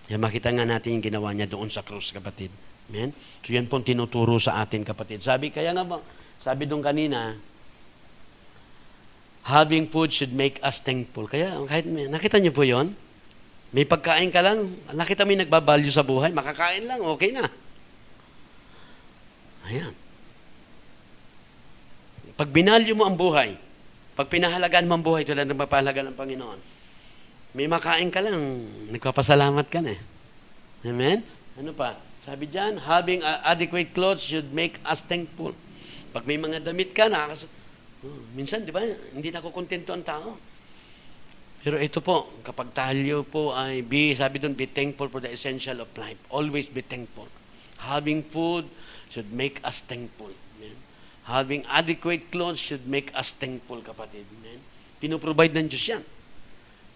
Kaya makita nga natin yung ginawa niya doon sa krus, kapatid. Amen? So yan po tinuturo sa atin, kapatid. Sabi doon kanina, having food should make us thankful. Kaya, kahit, nakita niyo po yon? May pagkain ka lang, nakita mo yung nagbabalyo sa buhay, makakain lang, okay na. Ayan. Pag binalyo mo ang buhay, pag pinahalagaan mo ang buhay, tulad ng mapahalaga ng Panginoon, may makain ka lang, nagpapasalamat ka na. Amen? Ano pa? Sabi dyan, having adequate clothes should make us thankful. Pag may mga damit ka, minsan, di ba, hindi nakukontento ang tao. Pero ito po, kapag tayo po ay, sabi doon, be thankful for the essential of life. Always be thankful. Having food should make us thankful. Amen? Having adequate clothes should make us thankful, kapatid. Amen? Pinoprovide ng Diyos yan.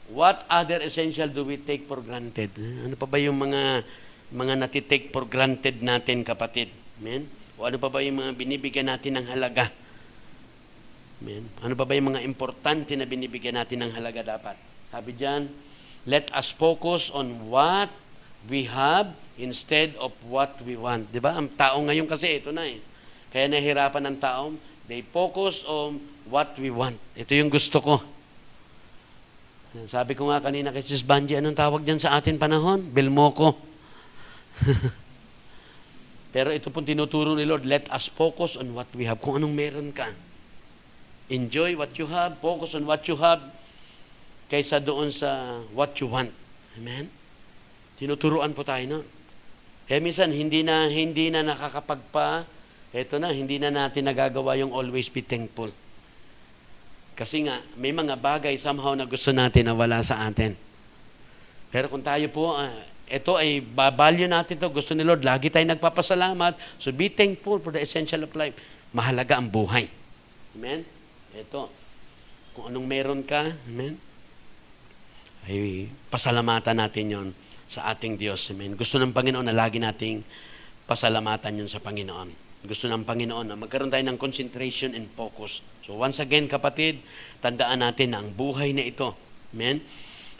What other essential do we take for granted? Ano pa ba yung mga natitake for granted natin, kapatid? Amen? O ano pa ba yung mga binibigyan natin ng halaga? Amen? Ano pa ba yung mga importante na binibigyan natin ng halaga dapat? Sabi dyan, let us focus on what we have instead of what we want. Diba? Ang tao ngayon kasi, ito na eh. Kaya nahihirapan ng tao, they focus on what we want. Ito yung gusto ko. Sabi ko nga kanina kay Sis Banji, anong tawag dyan sa atin panahon? Bilmoko. Pero ito pong tinuturo ni Lord, let us focus on what we have. Kung anong meron ka. Enjoy what you have, focus on what you have, kaysa doon sa what you want. Amen? Tinuturuan po tayo nun. Kaya minsan, hindi na nakakapagpa, hindi na natin nagagawa yung always be thankful. Kasi nga, may mga bagay somehow na gusto natin na wala sa atin. Pero kung tayo po, ito ay babalyo natin to, gusto ni Lord, lagi tayo nagpapasalamat. So be thankful for the essential of life. Mahalaga ang buhay. Amen? Ito, kung anong meron ka, amen, ay pasalamatan natin yon sa ating Diyos. Amen? Gusto ng Panginoon na lagi nating pasalamatan yon sa Panginoon. Gusto ng Panginoon na magkaroon tayo ng concentration and focus. So once again, kapatid, tandaan natin na ang buhay na ito, amen,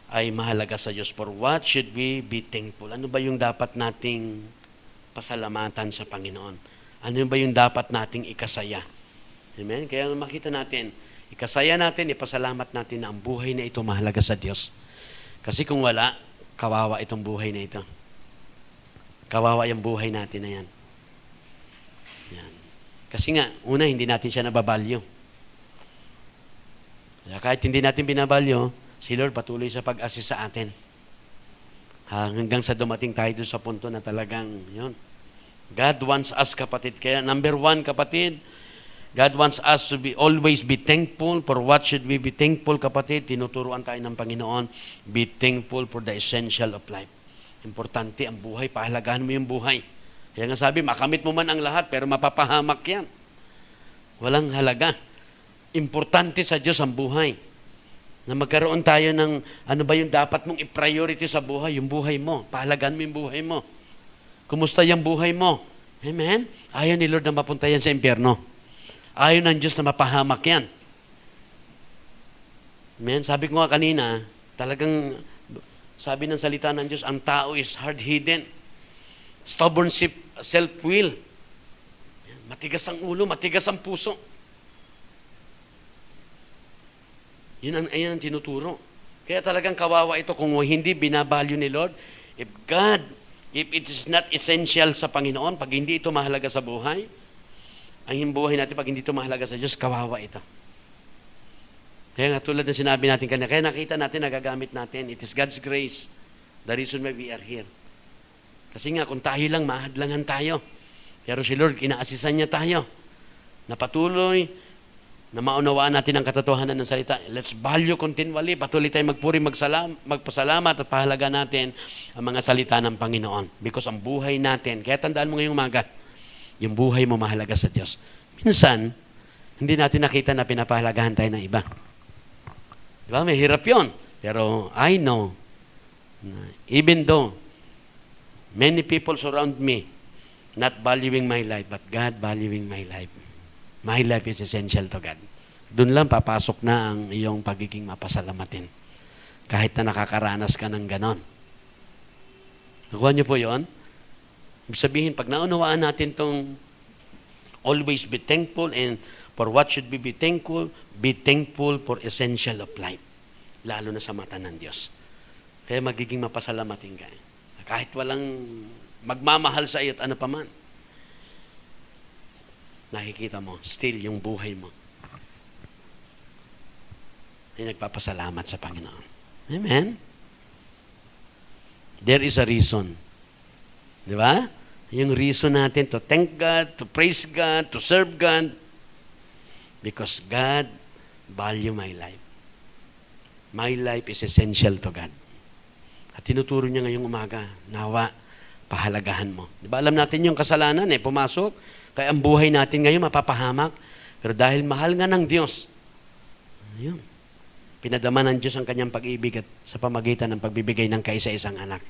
ay mahalaga sa Diyos. For what should we be thankful? Ano ba yung dapat nating pasalamatan sa Panginoon? Ano ba yung dapat nating ikasaya? Amen? Kaya makita natin, ikasaya natin, ipasalamat natin na ang buhay na ito mahalaga sa Diyos. Kasi kung wala, kawawa itong buhay na ito. Kawawa yung buhay natin na yan. Yan. Kasi nga, una, hindi natin siya nababalyo. Kaya kahit hindi natin binabalyo, si Lord patuloy sa pag-assist sa atin. Hanggang sa dumating tayo doon sa punto na talagang, yun. God wants us, kapatid. Kaya number 1, kapatid, God wants us to always be thankful. For what should we be thankful, kapatid? Tinuturuan tayo ng Panginoon. Be thankful for the essential of life. Importante ang buhay. Pahalagahan mo yung buhay. Kaya nga sabi, makamit mo man ang lahat, pero mapapahamak yan. Walang halaga. Importante sa Diyos ang buhay. Na magkaroon tayo ng ano ba yung dapat mong i-priority sa buhay? Yung buhay mo. Pahalagahan mo yung buhay mo. Kumusta yung buhay mo? Amen? Ayaw ni Lord na mapunta yan sa impyerno. Ayaw ng Diyos na mapahamak yan. Amen? Sabi ko nga kanina, talagang sabi ng salita ng Diyos, ang tao is hard-hidden. Stubborn self-will. Matigas ang ulo, matigas ang puso. Yan ang tinuturo. Kaya talagang kawawa ito kung hindi binabalyo ni Lord. If it is not essential sa Panginoon, pag hindi ito mahalaga sa buhay, ang buhay natin, pag hindi ito mahalaga sa Diyos, kawawa ito. Kaya nga tulad ng sinabi natin kanina, kaya nakita natin, nagagamit natin, it is God's grace, the reason why we are here. Kasi nga, kung tayo lang, mahadlangan tayo. Pero si Lord, inaasisan niya tayo. Na patuloy, na maunawaan natin ang katotohanan ng salita. Let's value continually. Patuloy tayo magpuri, magpasalamat at pahalaga natin ang mga salita ng Panginoon. Because ang buhay natin, kaya tandaan mo ngayong umaga, yung buhay mo mahalaga sa Diyos. Minsan, hindi natin nakita na pinapahalagahan tayo ng iba. Diba? May hirap yun. Pero I know, even though many people surround me, not valuing my life, but God valuing my life. My life is essential to God. Doon lang papasok na ang iyong pagiging mapasalamatin. Kahit na nakakaranas ka ng ganon. Nakuha niyo po yun? Ibig sabihin, pag naunawaan natin tong always be thankful, and for what should we be thankful for essential of life. Lalo na sa mata ng Diyos. Kaya magiging mapasalamatin ka. Kahit walang magmamahal sa iyo at ano pa man. Nakikita mo, still yung buhay mo ay nagpapasalamat sa Panginoon. Amen? There is a reason. Di ba? Yung reason natin to thank God, to praise God, to serve God, because God value my life. My life is essential to God. At tinuturo niya ngayong umaga, nawa, pahalagahan mo. Di ba alam natin yung kasalanan pumasok, kaya ang buhay natin ngayon mapapahamak. Pero dahil mahal nga ng Diyos, ayun, pinadama ng Diyos ang kanyang pag-ibig at sa pamagitan ng pagbibigay ng kaisa-isang anak.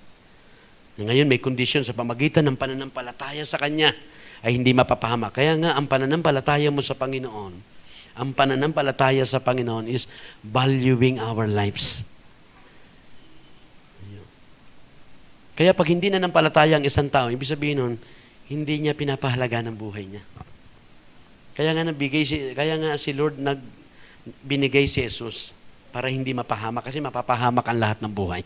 Na ngayon may kondisyon sa pamagitan ng pananampalataya sa Kanya ay hindi mapapahamak. Kaya nga ang pananampalataya mo sa Panginoon, ang pananampalataya sa Panginoon is valuing our lives. Ayun. Kaya pag hindi na nampalataya ang isang tao, ibig sabihin nun, hindi niya pinapahalaga ng buhay niya. Kaya nga si Lord binigay si Jesus para hindi mapahamak kasi mapapahamak ang lahat ng buhay.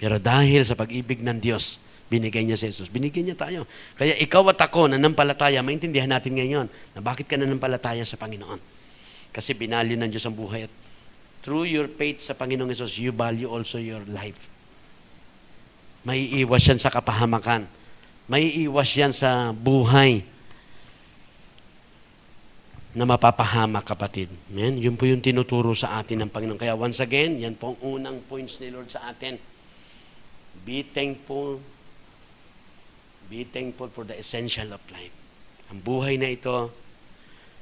Pero dahil sa pag-ibig ng Diyos, binigay niya si Jesus. Binigyan niya tayo. Kaya ikaw at ako nanampalataya, maintindihan natin ngayon na bakit ka nanampalataya sa Panginoon. Kasi binalyo ng Diyos ang buhay at through your faith sa Panginoong Jesus, you value also your life. May iwas yan sa kapahamakan. May iwas yan sa buhay na mapapahamak, kapatid. Amen? Yun po yung tinuturo sa atin ng Panginoon. Kaya once again, yan po ang unang points ni Lord sa atin. Be thankful. Be thankful for the essential of life. Ang buhay na ito,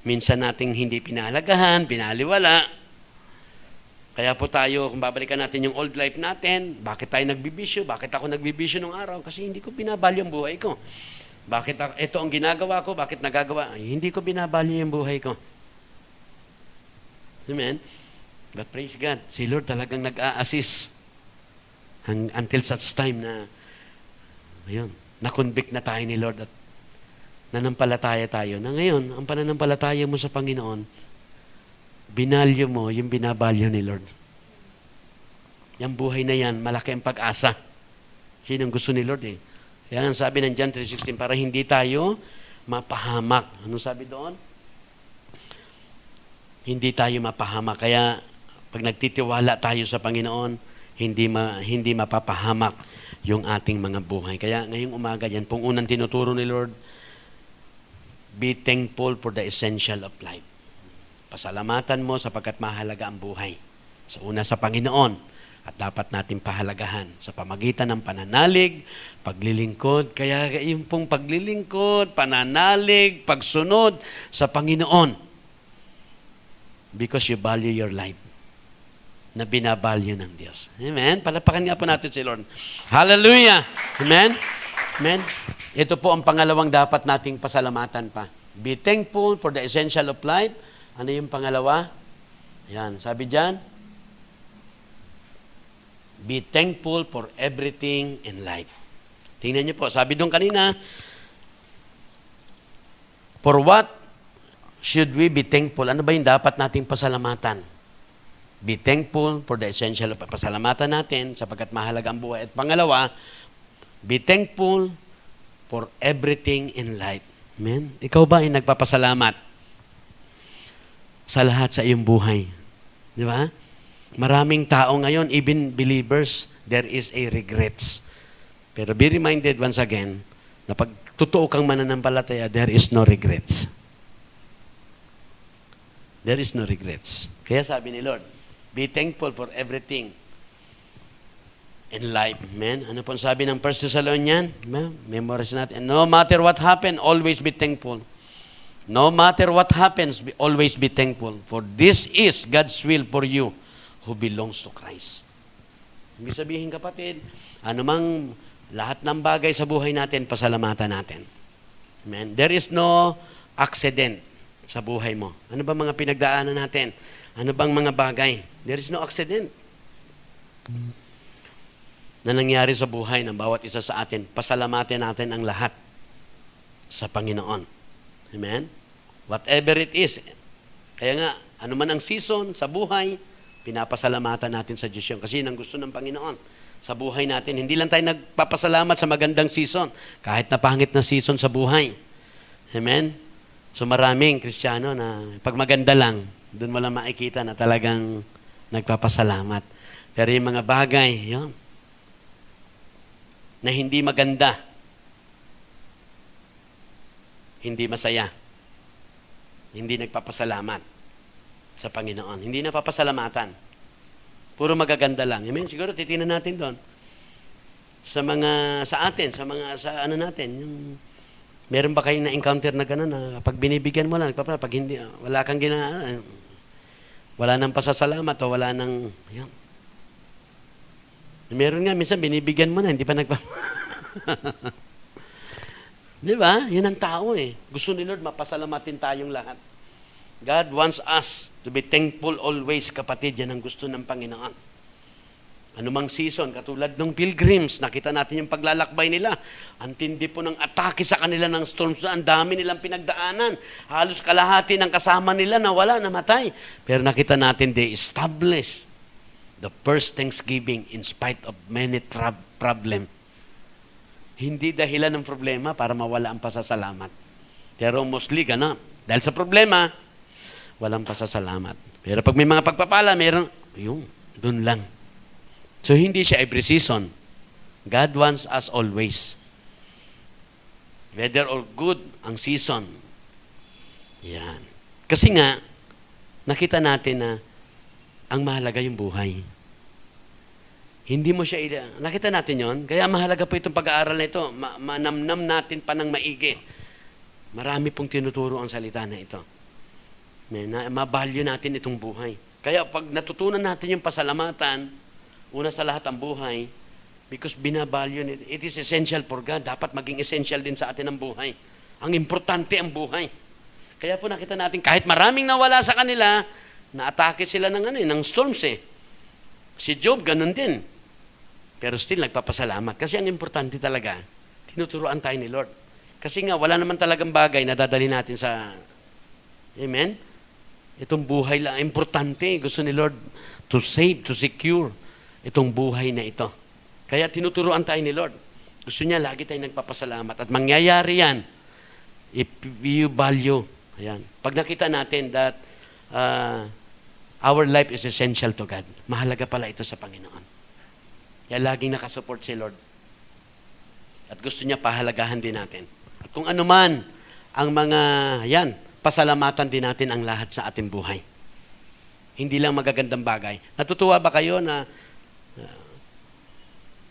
minsan nating hindi pinahalagahan, pinaliwala. Kaya po tayo, kung babalikan natin yung old life natin, bakit tayo nagbibisyo? Bakit ako nagbibisyo nung araw? Kasi hindi ko binabalyo ang buhay ko. Bakit ito ang ginagawa ko? Bakit nagagawa? Ay, hindi ko binabalyo yung buhay ko. Amen? But praise God, si Lord talagang nag-a-assist until such time na, ayun, na-convict na tayo ni Lord at nanampalataya tayo na ngayon, ang pananampalataya mo sa Panginoon, binalyo mo yung binabalyo ni Lord. Yung buhay na yan, malaki ang pag-asa. Sinong gusto ni Lord eh? Kaya nga sabi ng John 3:16, para hindi tayo mapahamak. Ano sabi doon? Hindi tayo mapahamak. Kaya pag nagtitiwala tayo sa Panginoon, hindi mapapahamak yung ating mga buhay. Kaya ngayong umaga, yan pong unang tinuturo ni Lord, be thankful for the essential of life. Pasalamatan mo sapagkat mahalaga ang buhay. Sa una sa Panginoon, at dapat natin pahalagahan sa pamagitan ng pananalig, paglilingkod. Kaya yung pong paglilingkod, pananalig, pagsunod sa Panginoon. Because you value your life na binavalue ng Diyos. Amen? Palapakan nga po natin si Lord. Hallelujah! Amen? Amen? Ito po ang pangalawang dapat nating pasalamatan pa. Be thankful for the essential of life. Ano yung pangalawa? Yan, sabi dyan, be thankful for everything in life. Tingnan niyo po, sabi doon kanina, for what should we be thankful? Ano ba yung dapat nating pasalamatan? Be thankful for the essential of pasalamatan natin sapagkat mahalaga ang buhay. At pangalawa, be thankful for everything in life. Amen? Ikaw ba ay nagpapasalamat sa lahat sa iyong buhay? Di ba? Maraming tao ngayon, even believers, there is a regrets. Pero be reminded once again, na pag totoo kang mananampalataya, there is no regrets. There is no regrets. Kaya sabi ni Lord, be thankful for everything in life. Amen? Ano po sabi ng 1 Thessalonians? Memorize natin. No matter what happen, always be thankful. No matter what happens, always be thankful. For this is God's will for you who belongs to Christ. Ibig sabihin, kapatid, anumang lahat ng bagay sa buhay natin, pasalamatan natin. Amen? There is no accident sa buhay mo. Ano ba mga pinagdaanan natin? Ano bang mga bagay? There is no accident na nangyari sa buhay ng bawat isa sa atin. Pasalamatan natin ang lahat sa Panginoon. Amen? Whatever it is. Kaya nga, ano man ang season sa buhay, pinapasalamatan natin sa Diyos yun. Kasi yun ang gusto ng Panginoon sa buhay natin. Hindi lang tayo nagpapasalamat sa magandang season, kahit na pangit na season sa buhay. Amen? So maraming Kristiyano na pag maganda lang, doon mo lang makikita na talagang nagpapasalamat. Pero yung mga bagay, yun, na hindi maganda, hindi masaya, hindi nagpapasalamat sa Panginoon. Hindi na papasalamatan. Puro magaganda lang. Amen? Siguro titingnan natin doon. Sa ano natin, yung, meron ba kayong na-encounter na gano'n na pag binibigyan mo lang, pag hindi, wala kang wala nang pasasalamat o wala nang, yun. Meron nga, minsan binibigyan mo na, hindi pa Di ba? Yan ang tao eh. Gusto ni Lord, mapasalamatin tayong lahat. God wants us to be thankful always, kapatid. Yan ang gusto ng Panginoon. Anumang season, katulad ng pilgrims, nakita natin yung paglalakbay nila. Ang tindi po ng atake sa kanila ng storms. Ang dami nilang pinagdaanan. Halos kalahati ng kasama nila nawala, namatay. Pero nakita natin, they established the first Thanksgiving in spite of many problem. Hindi dahilan ng problema para mawala ang pasasalamat. Pero mostly, dahil sa problema, walang pasasalamat. Pero pag may mga pagpapala, meron, dun lang. So, hindi siya every season. God wants us always. Whether or good ang season. Yan. Kasi nga, nakita natin na ang mahalaga yung buhay. Hindi mo siya, nakita natin yon. Kaya mahalaga po itong pag-aaral na ito. Manamnam natin pa ng maigi. Marami pong tinuturo ang salita na ito. Mabalyo natin itong buhay. Kaya pag natutunan natin yung pasalamatan, una sa lahat ang buhay, because binabalyo nito, it is essential for God. Dapat maging essential din sa atin ang buhay. Ang importante ang buhay. Kaya po nakita natin, kahit maraming nawala sa kanila, na-atake sila ng storms eh. Si Job, ganun din. Pero still, nagpapasalamat. Kasi ang importante talaga, tinuturuan tayo ni Lord. Kasi nga, wala naman talagang bagay na dadali natin sa... Amen? Itong buhay lang, importante. Gusto ni Lord to save, to secure itong buhay na ito. Kaya tinuturuan tayo ni Lord. Gusto niya, lagi tayong nagpapasalamat. At mangyayari yan if you value. Ayan. Pag nakita natin that our life is essential to God, mahalaga pala ito sa Panginoon. Kaya laging nakasupport si Lord. At gusto niya pahalagahan din natin. At kung ano man ang mga, pasalamatan din natin ang lahat sa ating buhay. Hindi lang magagandang bagay. Natutuwa ba kayo na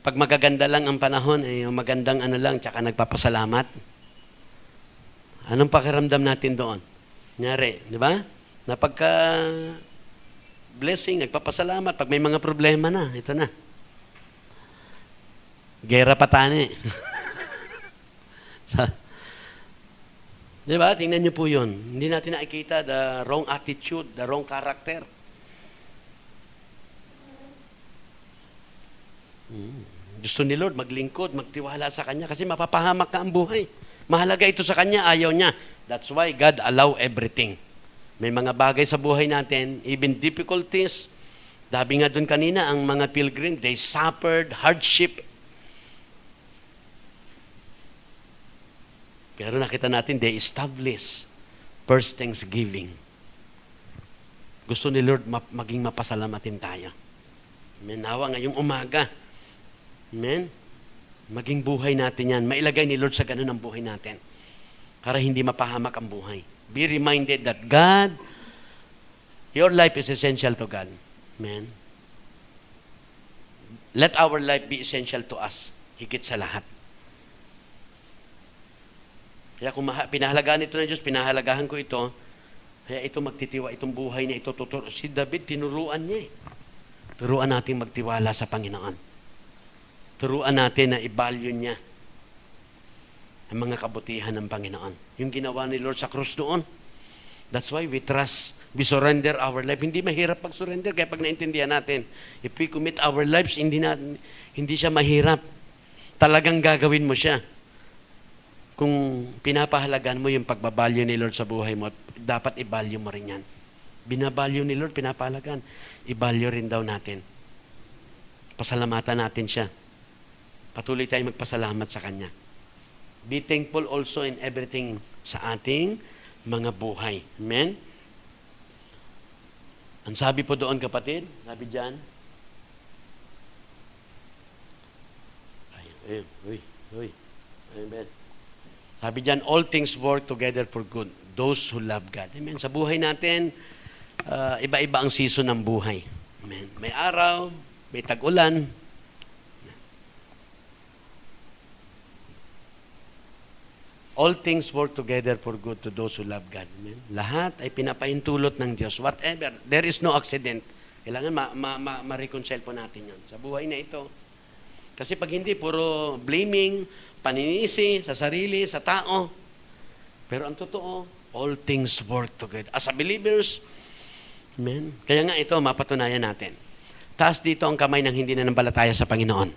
pag magaganda lang ang panahon, magandang tsaka nagpapasalamat? Anong pakiramdam natin doon? Nyari, di ba? Na pagka blessing, nagpapasalamat. Pag may mga problema na, ito na. Gera patani. Di ba? Tingnan niyo po yun. Hindi natin nakikita the wrong attitude, the wrong character. Gusto ni Lord maglingkod, magtiwala sa Kanya kasi mapapahamak na ang buhay. Mahalaga ito sa Kanya, ayaw niya. That's why God allow everything. May mga bagay sa buhay natin, even difficulties. Sabi nga doon kanina, ang mga pilgrim, they suffered hardship. Pero nakita natin, they establish first thanksgiving. Gusto ni Lord maging mapasalamatin tayo. Amen. Nawa ngayong umaga. Amen. Maging buhay natin yan. Mailagay ni Lord sa ganun ang buhay natin. Para hindi mapahamak ang buhay. Be reminded that God, your life is essential to God. Amen. Let our life be essential to us. Higit sa lahat. Kaya kung pinahalagaan ito ng Diyos, pinahalagahan ko ito, kaya ito magtitiwa, itong buhay na ito, si David, tinuruan niya eh. Turuan natin magtiwala sa Panginoon. Turuan natin na i-value niya ang mga kabutihan ng Panginoon. Yung ginawa ni Lord sa krus doon. That's why we trust, we surrender our life. Hindi mahirap pag-surrender, kaya pag naintindihan natin, if we commit our lives, hindi siya mahirap. Talagang gagawin mo siya. Kung pinapahalagan mo yung pagbabalyo ni Lord sa buhay mo, dapat i-value mo rin yan. Binabalyo ni Lord, pinapahalagan. I-value rin daw natin. Pasalamatan natin siya. Patuloy tayong magpasalamat sa Kanya. Be thankful also in everything sa ating mga buhay. Amen? Ang sabi po doon, kapatid, sabi dyan, Amen. Sabi dyan, all things work together for good. Those who love God. Amen. Sa buhay natin, iba-iba ang season ng buhay. Amen. May araw, may tag-ulan. All things work together for good to those who love God. Amen. Lahat ay pinapahintulot ng Diyos. Whatever. There is no accident. Kailangan ma-reconcile po natin yun. Sa buhay na ito. Kasi pag hindi, puro blaming, paninisi sa sarili, sa tao. Pero ang totoo, all things work together. As a believers, amen. Kaya nga ito, mapatunayan natin. Taas dito ang kamay ng hindi nanampalataya sa Panginoon.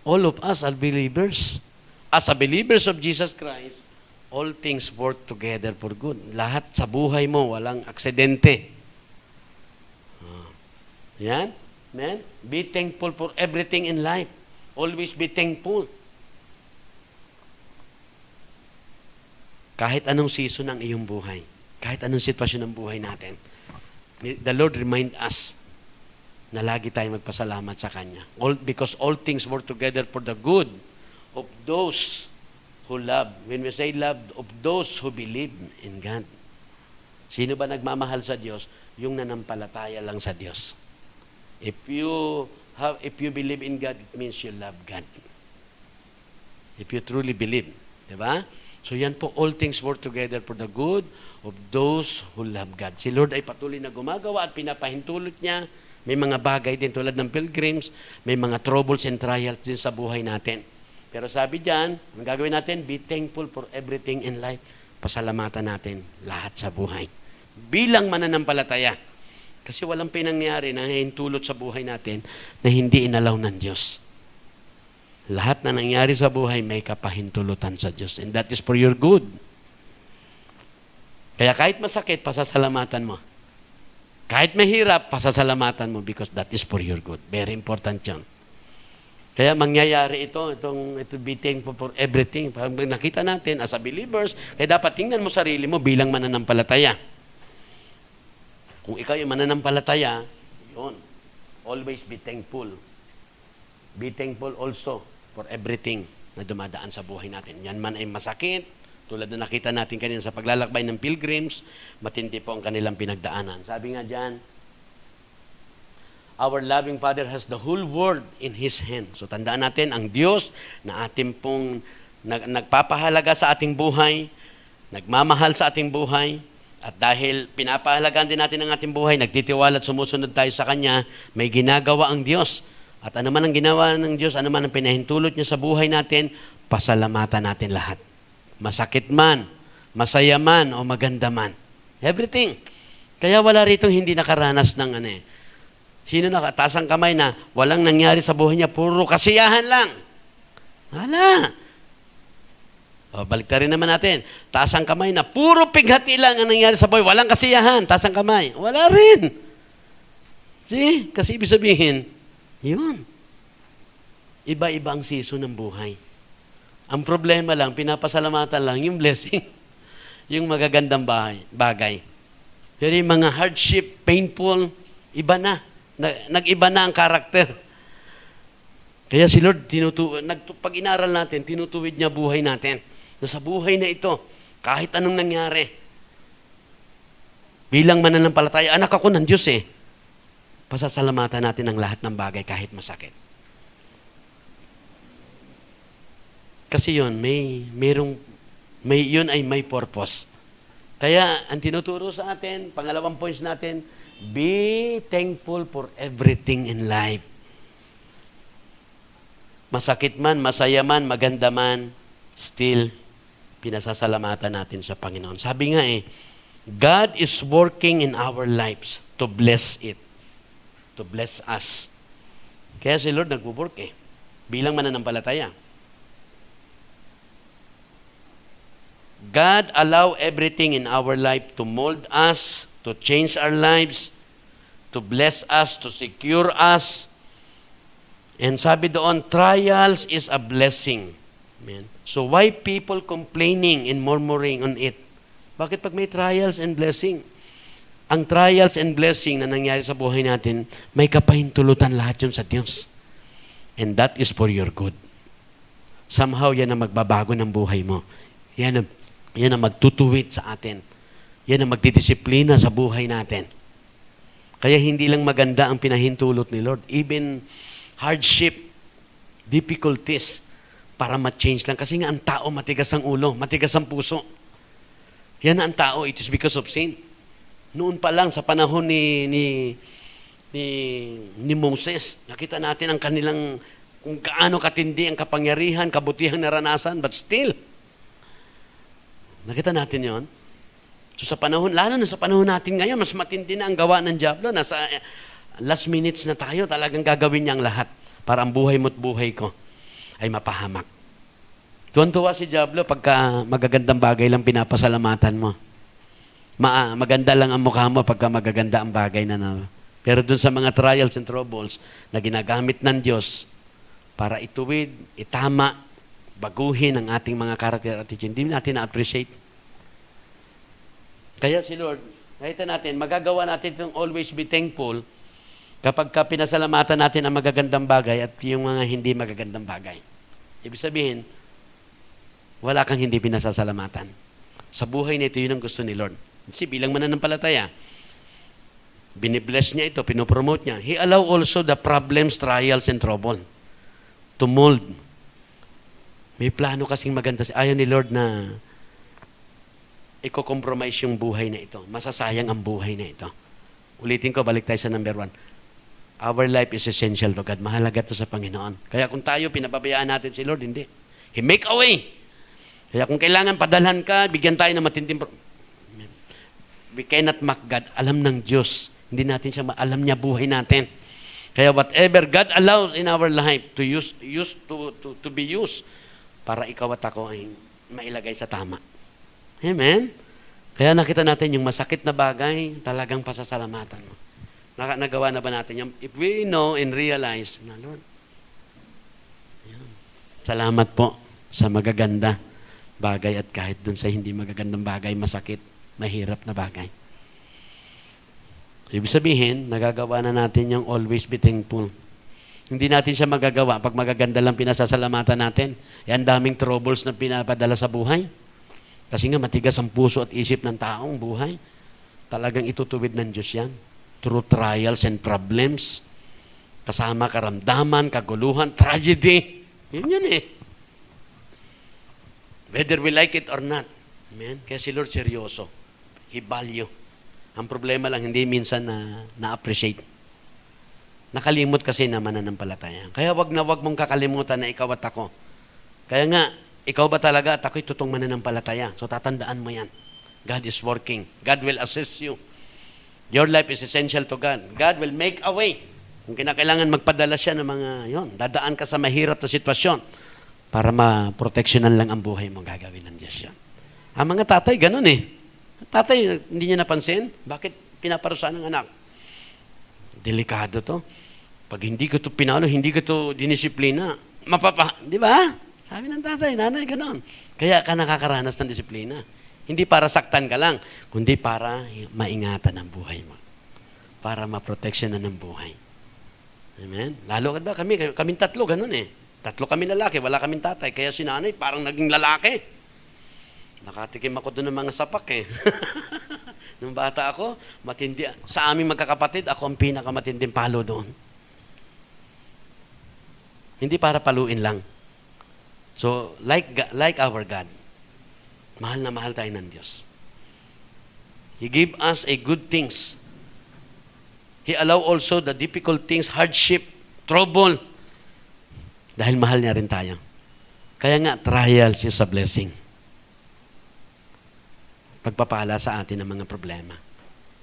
All of us are believers. As a believers of Jesus Christ, all things work together for good. Lahat sa buhay mo, walang aksidente. Yan. Amen. Be thankful for everything in life. Always be thankful. Kahit anong season ng iyong buhay, kahit anong sitwasyon ng buhay natin, the Lord remind us na lagi tayong magpasalamat sa Kanya. Because all things work together for the good of those who love. When we say love, of those who believe in God. Sino ba nagmamahal sa Diyos? Yung nanampalataya lang sa Diyos. If you believe in God, it means you love God. If you truly believe. Diba? So yan po, all things work together for the good of those who love God. Si Lord ay patuloy na gumagawa at pinapahintulot niya. May mga bagay din tulad ng pilgrims, may mga troubles and trials din sa buhay natin. Pero sabi diyan, ang gagawin natin, be thankful for everything in life. Pasalamatan natin lahat sa buhay. Bilang mananampalataya. Kasi walang pinangyari na hintulot sa buhay natin na hindi inalaw ng Diyos. Lahat na nangyari sa buhay may kapahintulutan sa Diyos. And that is for your good. Kaya kahit masakit, pasasalamatan mo. Kahit mahirap, pasasalamatan mo because that is for your good. Very important yun. Kaya mangyayari ito be thankful for everything. Pag nakita natin as a believers, kaya dapat tingnan mo sarili mo bilang mananampalataya. Kung ikaw yung mananampalataya, yun, always be thankful. Be thankful also for everything na dumadaan sa buhay natin. Yan man ay masakit, tulad na nakita natin kanina sa paglalakbay ng pilgrims, matindi po ang kanilang pinagdaanan. Sabi nga dyan, our loving Father has the whole world in His hand. So tandaan natin, ang Diyos na ating pong nagpapahalaga sa ating buhay, nagmamahal sa ating buhay, at dahil pinapahalagaan din natin ang ating buhay, nagtitiwala at sumusunod tayo sa Kanya, may ginagawa ang Diyos. At ano man ang ginawa ng Diyos, ano man ang pinahintulot niya sa buhay natin, pasalamatan natin lahat. Masakit man, masaya man, o maganda man. Everything. Kaya wala ritong hindi nakaranas ng Sino nakataas ang kamay na walang nangyari sa buhay niya, puro kasiyahan lang? Wala. O, balik rin naman natin. Taas ang kamay na puro pighati lang ang nangyari sa buhay, walang kasiyahan. Taas ang kamay. Wala rin. See? Kasi ibig sabihin, yun. Iba-iba ang season ng buhay. Ang problema lang, pinapasalamatan lang yung blessing, yung magagandang bagay. Pero yung mga hardship, painful, iba na. Nag-iba na ang karakter. Kaya si Lord, pag inaral natin, tinutuwid niya buhay natin. Na sa buhay na ito, kahit anong nangyari, bilang mananampalataya, anak ako ng Diyos pasasalamatan natin ang lahat ng bagay kahit masakit. Kasi yun, yun ay may purpose. Kaya, ang tinuturo sa atin, pangalawang points natin, be thankful for everything in life. Masakit man, masaya man, maganda man, still, pinasasalamatan natin sa Panginoon. Sabi nga God is working in our lives to bless it. To bless us. Kaya si Lord nagwo-work bilang mananampalataya. God allow everything in our life to mold us, to change our lives, to bless us, to secure us. And sabi doon, trials is a blessing. Amen. So why people complaining and murmuring on it? Bakit pag may trials and blessing? Ang trials and blessing na nangyari sa buhay natin, may kapahintulutan lahat yun sa Diyos. And that is for your good. Somehow, yan ang magbabago ng buhay mo. Yan ang magtutuwid sa atin. Yan ang magdidisiplina sa buhay natin. Kaya hindi lang maganda ang pinahintulot ni Lord. Even hardship, difficulties, para ma-change lang. Kasi nga ang tao matigas ang ulo, matigas ang puso. Yan ang tao, it is because of sin. Noon pa lang sa panahon ni Moses, nakita natin ang kanilang kung gaano katindi ang kapangyarihan, kabutihang naranasan, but still, nakita natin yon. So sa panahon, lalo na sa panahon natin ngayon, mas matindi na ang gawa ng Diablo. Nasa last minutes na tayo, talagang gagawin niya ang lahat para ang buhay mo't buhay ko ay mapahamak. Tuwan-tuwa si Diablo pagka magagandang bagay lang pinapasalamatan mo. Maganda lang ang mukha mo pagka magaganda ang bagay na. Pero dun sa mga trials and troubles na ginagamit ng Diyos para ituwid, itama, baguhin ang ating mga character attitude, hindi natin na-appreciate. Kaya si Lord, nakita natin, magagawa natin itong always be thankful kapag pinasalamatan natin ang magagandang bagay at yung mga hindi magagandang bagay. Ibig sabihin, wala kang hindi pinasasalamatan. Sa buhay na ito, yun ang gusto ni Lord. Kasi bilang mananampalataya, binibless niya ito, pinopromote niya. He allow also the problems, trials, and trouble to mold. May plano kasing maganda. Ayaw ni Lord na i-compromise yung buhay na ito. Masasayang ang buhay na ito. Ulitin ko, balik tayo sa number 1. Our life is essential to God. Mahalaga ito sa Panginoon. Kaya kung tayo, pinababayaan natin si Lord, hindi. He make a way. Kaya kung kailangan padalhan ka, bigyan tayo ng matinding we cannot mock God. Alam ng Diyos. Hindi natin siya alam niya buhay natin. Kaya whatever God allows in our life to be used para ikaw at ako ay mailagay sa tama. Amen? Kaya nakita natin yung masakit na bagay, talagang pasasalamatan mo. Nagawa na ba natin yung, if we know and realize, na Lord, ayan, salamat po sa magaganda bagay at kahit dun sa hindi magagandang bagay, masakit, mahirap na bagay. Ibig sabihin, nagagawa na natin yung always be thankful. Hindi natin siya magagawa pag magaganda lang pinasasalamatan natin. Yan daming troubles na pinapadala sa buhay. Kasi nga matigas ang puso at isip ng taong buhay. Talagang itutuwid ng Diyos yan. Through trials and problems. Kasama karamdaman, kaguluhan, tragedy. Yun yan eh. Whether we like it or not. Amen? Kaya si Lord seryoso. He value. Ang problema lang, hindi minsan na-appreciate. Nakalimot kasi na mananampalataya. Kaya wag mong kakalimutan na ikaw at ako. Kaya nga, ikaw ba talaga at ako'y totoong mananampalataya? So tatandaan mo yan. God is working. God will assist you. Your life is essential to God. God will make a way. Kung kinakailangan magpadala siya ng mga, dadaan ka sa mahirap na sitwasyon para maproteksyonan lang ang buhay mo, gagawin ng Diyos yan. Ang mga tatay, ganun eh. Tatay, hindi niya napansin? Bakit pinaparusahan ng anak? Delikado to. Pag hindi ko to pinalo, hindi ko to dinisiplina, di ba? Sabi ng tatay, nanay, gano'n. Kaya ka nakakaranas ng disiplina. Hindi para saktan ka lang, kundi para maingatan ang buhay mo. Para maproteksyonan ng buhay. Amen? Lalo ka ba? Kaming tatlo, gano'n eh. Tatlo kami lalaki, wala kaming tatay. Kaya si nanay parang naging lalaki. Nakatikim ako doon ng mga sapak eh. Nung bata ako, matindi. Sa aming magkakapatid, ako ang pinakamatinding palo doon. Hindi para paluin lang. So, like our God, mahal na mahal tayo ng Diyos. He give us a good things. He allow also the difficult things, hardship, trouble. Dahil mahal niya rin tayo. Kaya nga, trials is a blessing. Pagpapala sa atin ng mga problema.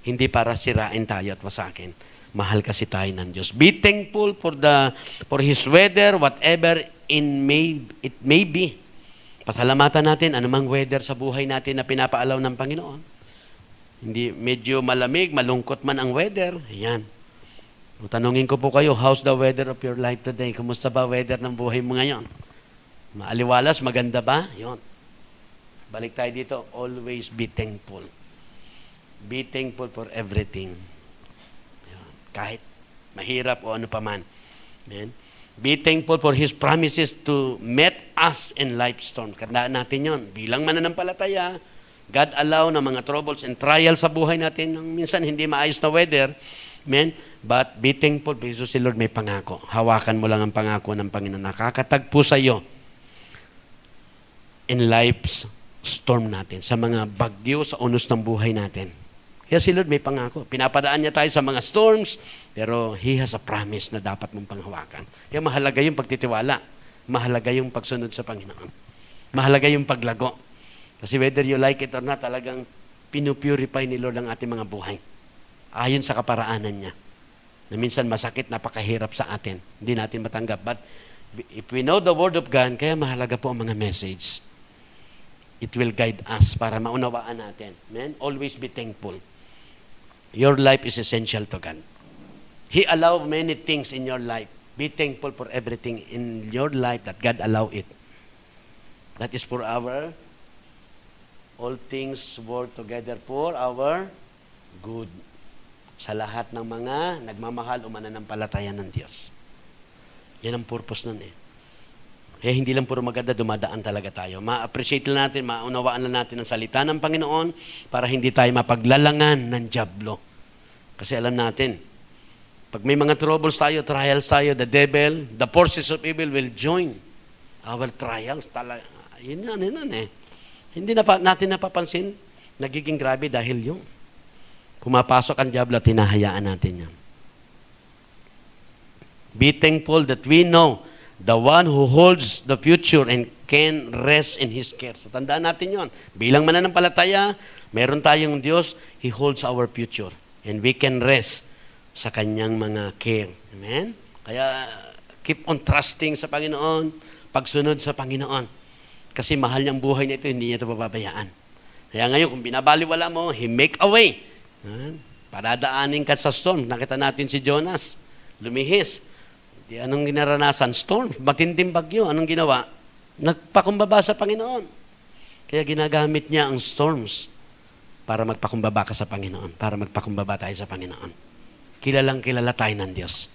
Hindi para sirain tayo at wasakin. Mahal kasi tayo ng Diyos. Be thankful for His weather, whatever it may be. Pasalamatan natin anumang weather sa buhay natin na pinapaalaw ng Panginoon. Hindi medyo malamig, malungkot man ang weather. Ayan. Tanungin ko po kayo, how's the weather of your life today? Kumusta ba weather ng buhay mo ngayon? Maaliwalas, maganda ba? Yun. Balik tayo dito, always be thankful. Be thankful for everything. Ayan. Kahit mahirap o ano pa man. Amen. Be thankful for His promises to meet us in life's storm. Tandaan natin yon. Bilang mananampalataya, God allow na mga troubles and trials sa buhay natin. Minsan hindi maayos na weather. Amen? But be thankful because si Lord may pangako. Hawakan mo lang ang pangako ng Panginoon. Nakakatagpo sa iyo in life's storm natin. Sa mga bagyo, sa unos ng buhay natin. Kaya si Lord may pangako. Pinapadaan niya tayo sa mga storms, pero He has a promise na dapat mong panghawakan. Kaya mahalaga yung pagtitiwala. Mahalaga yung pagsunod sa Panginoon. Mahalaga yung paglago. Kasi whether you like it or not, talagang pinupurify ni Lord ang ating mga buhay. Ayon sa kaparaanan niya. Na minsan masakit, napakahirap sa atin. Hindi natin matanggap. But if we know the Word of God, kaya mahalaga po ang mga message. It will guide us para maunawaan natin. Amen? Always be thankful. Your life is essential to God. He allowed many things in your life. Be thankful for everything in your life that God allowed it. That is for our, all things work together for our good. Sa lahat ng mga nagmamahal o mananampalataya ng Diyos. Yan ang purpose nun eh. Kaya hindi lang puro maganda, dumadaan talaga tayo. Ma-appreciate lang natin, maunawaan lang natin ang salita ng Panginoon para hindi tayo mapaglalangan ng dyablo. Kasi alam natin, pag may mga troubles tayo, trials tayo, the devil, the forces of evil will join our trials. Yun eh. Hindi natin napapansin, nagiging grabe dahil yung pumapasok ang dyablo at hinahayaan natin yan. Be thankful that we know the one who holds the future and can rest in His care. So tandaan natin yon. Bilang mananampalataya, meron tayong Diyos, He holds our future. And we can rest sa kanyang mga care. Amen? Kaya keep on trusting sa Panginoon, pagsunod sa Panginoon. Kasi mahal niyang buhay na ito, hindi niya ito pababayaan. Kaya ngayon, kung binabaliwala mo, He make a way. Padadaanin ka sa storm. Nakita natin si Jonas, lumihis. Di anong ginaranasan? Storm, matinding bagyo. Anong ginawa? Nagpakumbaba sa Panginoon. Kaya ginagamit niya ang storms para magpakumbaba ka sa Panginoon, para magpakumbaba tayo sa Panginoon. Kilalang kilala tayo ng Diyos.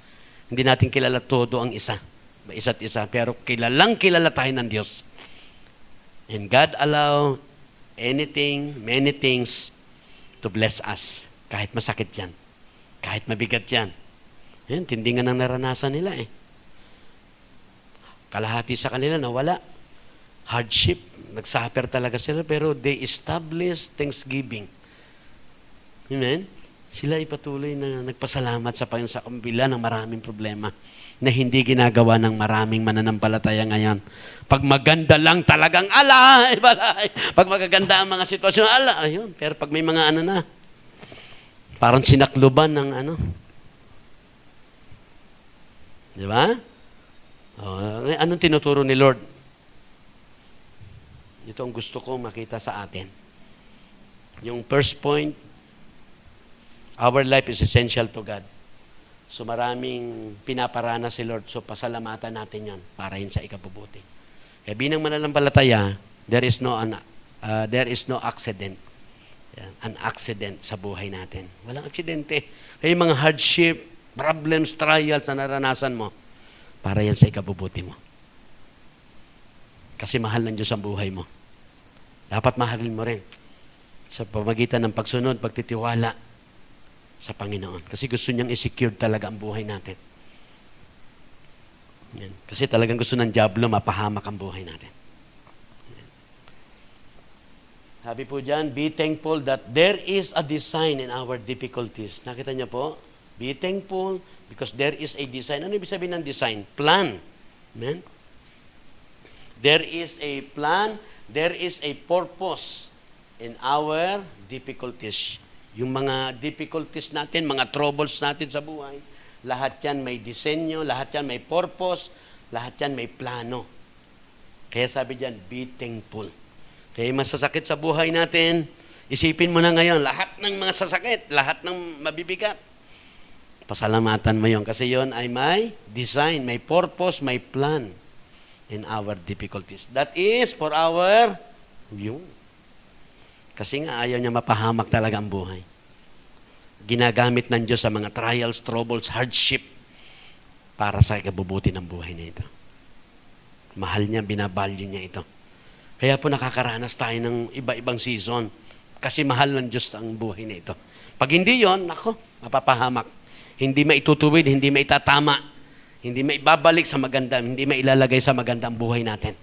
Hindi natin kilala todo ang isa't isa, pero kilalang kilala tayo ng Diyos. And God allow anything, many things to bless us. Kahit masakit yan. Kahit mabigat yan. Yan, tindi nga ng naranasan nila eh. Kalahati sa kanila nawala. Hardship. Nagsuffer talaga sila, pero they established thanksgiving. Amen? Sila ay patuloy na nagpasalamat sa Panginoon sa kabila ng maraming problema na hindi ginagawa ng maraming mananampalataya ngayon. Pag maganda lang talagang alay. Pag magaganda ang mga sitwasyon, ayun. Pero pag may mga na, parang sinakluban ng Di ba? Anong tinuturo ni Lord? Ito ang gusto ko makita sa atin. Yung first point, our life is essential to God. So maraming pinaparana si Lord. So pasalamatan natin yan para yun sa ikabubuti. Kaya binang mananampalataya, there is no accident. Yan, an accident sa buhay natin. Walang aksidente. Kaya yung mga hardship, problems, trials na naranasan mo, para yan sa ikabubuti mo. Kasi mahal ng Diyos ang buhay mo. Dapat mahalin mo rin sa pamagitan ng pagsunod, pagtitiwala sa Panginoon. Kasi gusto niyang i-secure talaga ang buhay natin. Yan. Kasi talagang gusto ng diablo mapahamak ang buhay natin. Yan. Sabi po dyan, be thankful that there is a design in our difficulties. Nakita niyo po? Be thankful because there is a design. Ano ibig sabihin ng design? Plan. Amen? There is a plan, there is a purpose in our difficulties. Yung mga difficulties natin, mga troubles natin sa buhay, lahat yan may disenyo, lahat yan may purpose, lahat yan may plano. Kaya sabi dyan, be thankful. Kaya masasakit sa buhay natin, isipin mo na ngayon, lahat ng mga sasakit, lahat ng mabibigat, pasalamatan mo yun. Kasi yun ay may design, may purpose, may plan in our difficulties. That is for our view. Kasi nga ayaw niya mapahamak talaga ang buhay. Ginagamit ng Diyos sa mga trials, troubles, hardship para sa ikabubuti ng buhay na ito. Mahal niya, binabalyo niya ito. Kaya po nakakaranas tayo ng iba-ibang season kasi mahal ng Diyos ang buhay na ito. Pag hindi yon, nako, mapapahamak. Hindi maitutuwid, hindi maitatama, hindi maibabalik sa maganda, hindi mailalagay sa magandang buhay natin.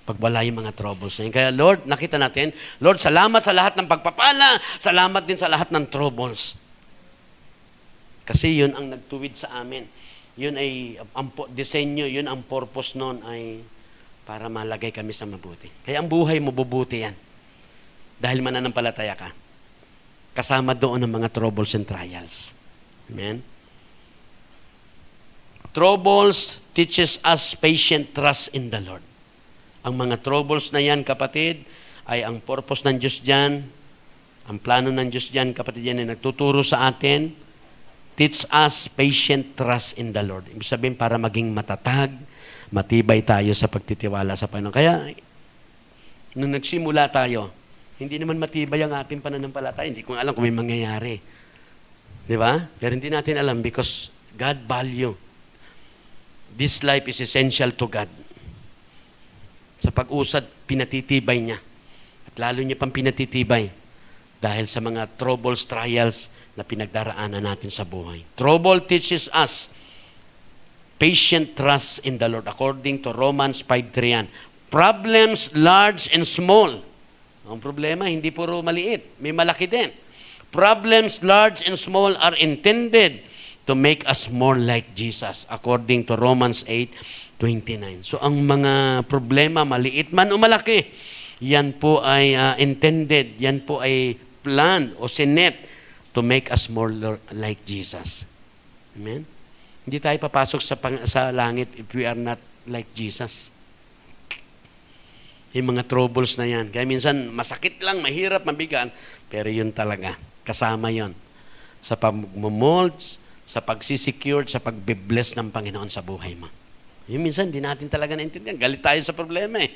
Pag wala yung mga troubles na yun. Kaya Lord, nakita natin, Lord, salamat sa lahat ng pagpapala, salamat din sa lahat ng troubles. Kasi yun ang nagtuwid sa amin. Yun ay, ang disenyo, yun ang purpose nun ay para malagay kami sa mabuti. Kaya ang buhay mo, bubuti yan. Dahil mananampalataya ka. Kasama doon ang mga troubles and trials. Amen? Troubles teaches us patient trust in the Lord. Ang mga troubles na yan, kapatid, ay ang purpose ng Diyos dyan, ang plano ng Diyos dyan, kapatid, yan ay nagtuturo sa atin, teach us patient trust in the Lord. Ibig sabihin, para maging matatag, matibay tayo sa pagtitiwala sa Panginoon. Kaya, nung nagsimula tayo, hindi naman matibay ang ating pananampalataya. Hindi ko alam kung may mangyayari. Di ba? Pero hindi natin alam because God value. This life is essential to God. Sa pag-usad, pinatitibay niya. At lalo niya pang pinatitibay dahil sa mga troubles, trials na pinagdaraanan natin sa buhay. Trouble teaches us patient trust in the Lord according to Romans 5:3. Problems large and small. Ang problema, hindi puro maliit. May malaki din. Problems large and small are intended to make us more like Jesus according to Romans 8:29. So ang mga problema, maliit man o malaki, yan po ay intended, yan po ay planned o sinet to to make us more like Jesus. Amen? Hindi tayo papasok sa langit if we are not like Jesus. Yung mga troubles na yan. Kaya minsan, masakit lang, mahirap, mabigat, pero yun talaga. Kasama yun. Sa pag-mold, sa pagsisecure, sa pag-bless ng Panginoon sa buhay mo. Yung minsan, di natin talaga naintindihan. Galit tayo sa problema eh.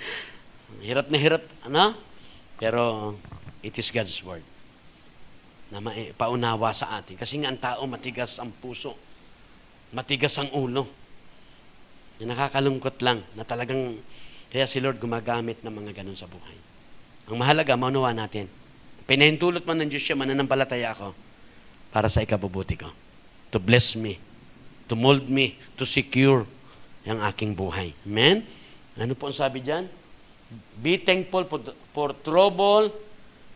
Hirap na hirap, ano? Pero, it is God's word na paunawa sa atin. Kasi nga ang tao, matigas ang puso. Matigas ang ulo. Nakakalungkot lang na talagang, kaya si Lord gumagamit ng mga ganun sa buhay. Ang mahalaga, maunawa natin. Pinahintulot man ng Diyos siya, mananampalataya ako para sa ikabubuti ko. To bless me, to mold me, to secure ang aking buhay. Amen? Ano po ang sabi dyan? Be thankful for trouble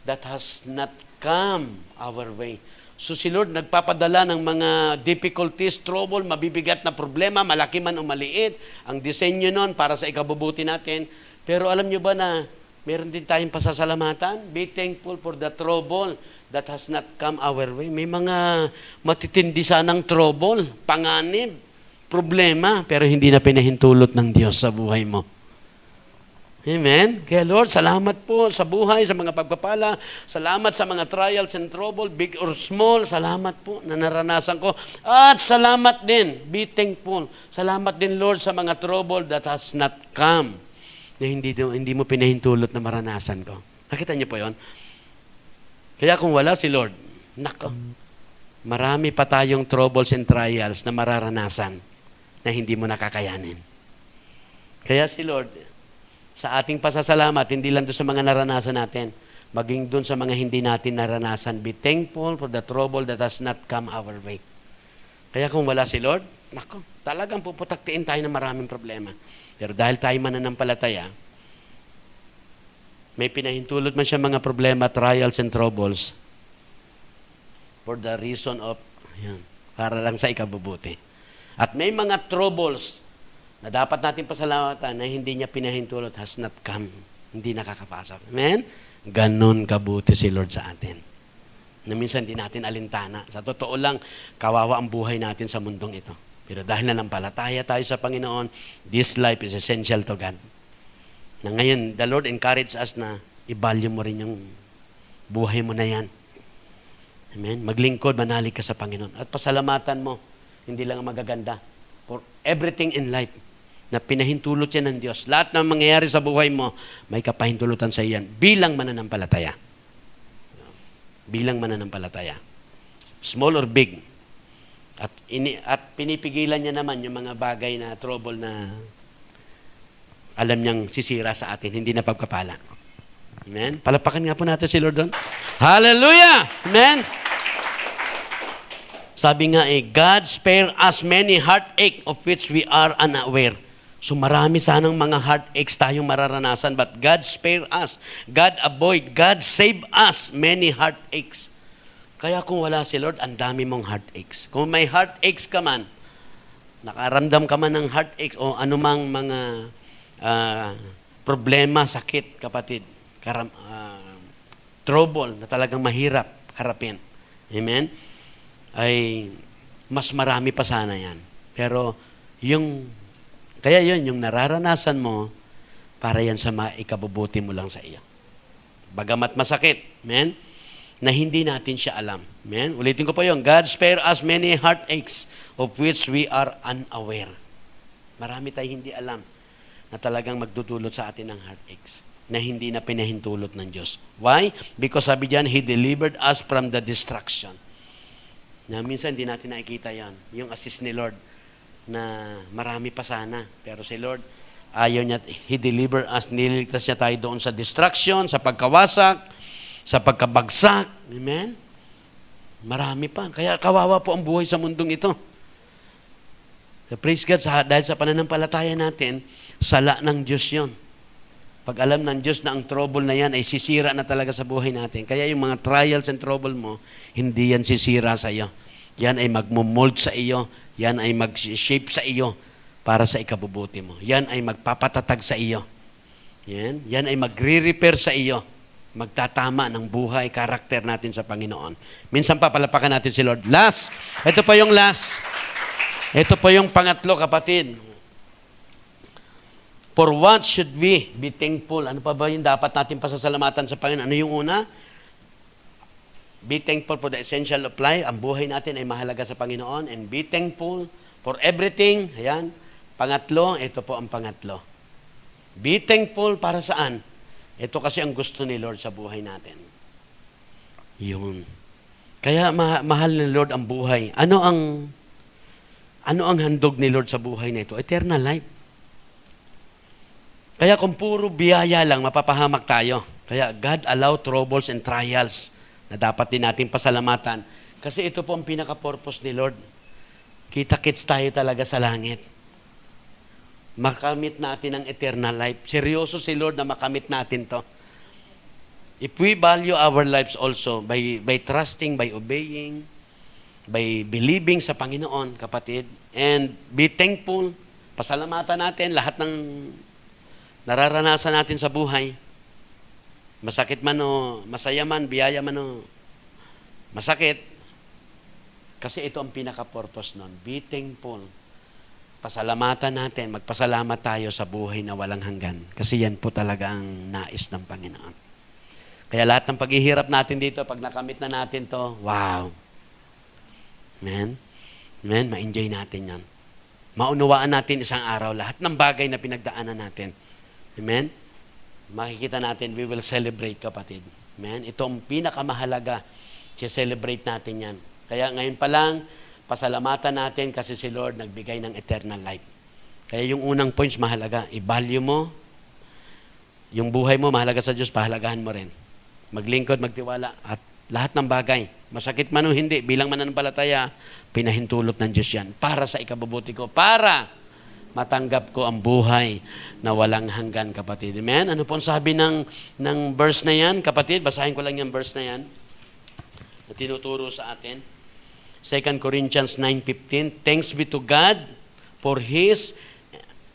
that has not come our way. So si Lord nagpapadala ng mga difficulties, trouble, mabibigat na problema, malaki man o maliit. Ang disenyo nun para sa ikabubuti natin. Pero alam nyo ba na meron din tayong pasasalamatan? Be thankful for the trouble that has not come our way. May mga matitindi sanang trouble, panganib, problema, pero hindi na pinahintulot ng Diyos sa buhay mo. Amen? Kaya Lord, salamat po sa buhay, sa mga pagpapala. Salamat sa mga trials and trouble, big or small. Salamat po na naranasan ko. At salamat din, be thankful. Salamat din, Lord, sa mga trouble that has not come. Na hindi mo pinahintulot na maranasan ko. Nakita niyo po yon? Kaya kung wala si Lord, nako, marami pa tayong troubles and trials na mararanasan na hindi mo nakakayanin. Kaya si Lord, sa ating pasasalamat, hindi lang doon sa mga naranasan natin, maging doon sa mga hindi natin naranasan. Be thankful for the trouble that has not come our way. Kaya kung wala si Lord, nako, talagang puputaktiin tayo ng maraming problema. Pero dahil tayo mananampalataya, may pinahintulot man siya mga problema, trials and troubles for the reason of, para lang sa ikabubuti. At may mga troubles na dapat natin pasalamatan na hindi niya pinahintulot, has not come. Hindi nakakapasok. Amen? Ganon kabuti si Lord sa atin. Na minsan di natin alintana. Sa totoo lang, kawawa ang buhay natin sa mundong ito. Pero dahil nanampalataya tayo sa Panginoon, this life is essential to God. Na ngayon, the Lord encourage us na i-value mo rin yung buhay mo na yan. Amen? Maglingkod, manalig ka sa Panginoon. At pasalamatan mo, hindi lang ang magaganda. For everything in life, na pinahintulot yan ng Diyos. Lahat ng mangyayari sa buhay mo, may kapahintulutan sa iyan bilang mananampalataya. Bilang mananampalataya. Small or big. At pinipigilan niya naman yung mga bagay na trouble na alam niyang sisira sa atin, hindi na pagpapala. Amen? Palapakan nga po natin si Lord doon. Hallelujah! Amen? Sabi nga God spare us many heartache of which we are unaware. So marami sanang mga heartaches tayong mararanasan, but God spare us, God avoid, God save us many heartaches. Kaya kung wala si Lord, ang dami mong heartaches. Kung may heartaches ka man, nakaramdam ka man ng heartaches o anumang mga problema, sakit, kapatid, trouble na talagang mahirap harapin. Amen? Ay mas marami pa sana yan. Pero kaya yung nararanasan mo, para yan sa ikabubuti mo lang sa iyo. Bagamat masakit, amen, na hindi natin siya alam. Amen? Ulitin ko po yun. God spare us many heartaches of which we are unaware. Marami tayong hindi alam na talagang magdudulot sa atin ng heartaches na hindi na pinahintulot ng Diyos. Why? Because sabi diyan, He delivered us from the destruction. Na minsan hindi natin nakikita yan. Yung assist ni Lord na marami pa sana. Pero si Lord, ayaw niya, He delivered us, niligtas niya tayo doon sa destruction, sa pagkawasak, sa pagkabagsak. Amen? Marami pa. Kaya kawawa po ang buhay sa mundong ito. Praise God, dahil sa pananampalataya natin, sala ng Diyos yon. Pag alam ng Diyos na ang trouble na yan ay sisira na talaga sa buhay natin. Kaya yung mga trials and trouble mo, hindi yan sisira sa iyo. Yan ay magmumold sa iyo. Yan ay mag-shape sa iyo para sa ikabubuti mo. Yan ay magpapatatag sa iyo. Yan ay magre-repair sa iyo. magtatama ng buhay, karakter natin sa Panginoon. Minsan pa, palapakan natin si Lord. Last. Ito pa yung last. Ito pa yung pangatlo, kapatid. For what should we be thankful? Ano pa ba yung dapat natin pasasalamatan sa Panginoon? Ano yung una? Be thankful for the essential of life. Ang buhay natin ay mahalaga sa Panginoon. And be thankful for everything. Ayan. Pangatlo, ito po ang pangatlo. Be thankful para saan? Ito kasi ang gusto ni Lord sa buhay natin. Yun. Kaya mahal ni Lord ang buhay. Ano ang handog ni Lord sa buhay na ito? Eternal life. Kaya kung puro biyaya lang, mapapahamak tayo. Kaya God allow troubles and trials na dapat din natin pasalamatan. Kasi ito po ang pinaka-purpose ni Lord. Kita-kits tayo talaga sa langit. Makamit natin ang eternal life. Seryoso si Lord na makamit natin to. If we value our lives also by trusting, by obeying, by believing sa Panginoon, kapatid, and be thankful, pasalamatan natin lahat ng nararanasan natin sa buhay. Masakit man o masaya man, biyaya man o masakit. Kasi ito ang pinaka-purpose nun. Be thankful. Pasalamatan natin, magpasalamat tayo sa buhay na walang hanggan. Kasi yan po talaga ang nais ng Panginoon. Kaya lahat ng paghihirap natin dito, pag nakamit na natin to, wow. Amen? Amen? Ma-enjoy natin yan. Maunawaan natin isang araw lahat ng bagay na pinagdaanan natin. Amen? Makikita natin, we will celebrate, kapatid. Amen? Ito ang pinakamahalaga. Si-celebrate natin yan. Kaya ngayon pa lang, pasalamatan natin kasi si Lord nagbigay ng eternal life. Kaya yung unang points mahalaga. I-value mo. Yung buhay mo mahalaga sa Diyos, pahalagahan mo rin. Maglingkod, magtiwala. At lahat ng bagay, masakit man o hindi, bilang mananampalataya, pinahintulot ng Diyos yan. Para sa ikabubuti ko. Para matanggap ko ang buhay na walang hanggan, kapatid. Amen? Ano po ang sabi ng verse na yan, kapatid? Basahin ko lang yung verse na yan na tinuturo sa atin. 2 Corinthians 9:15, thanks be to God for His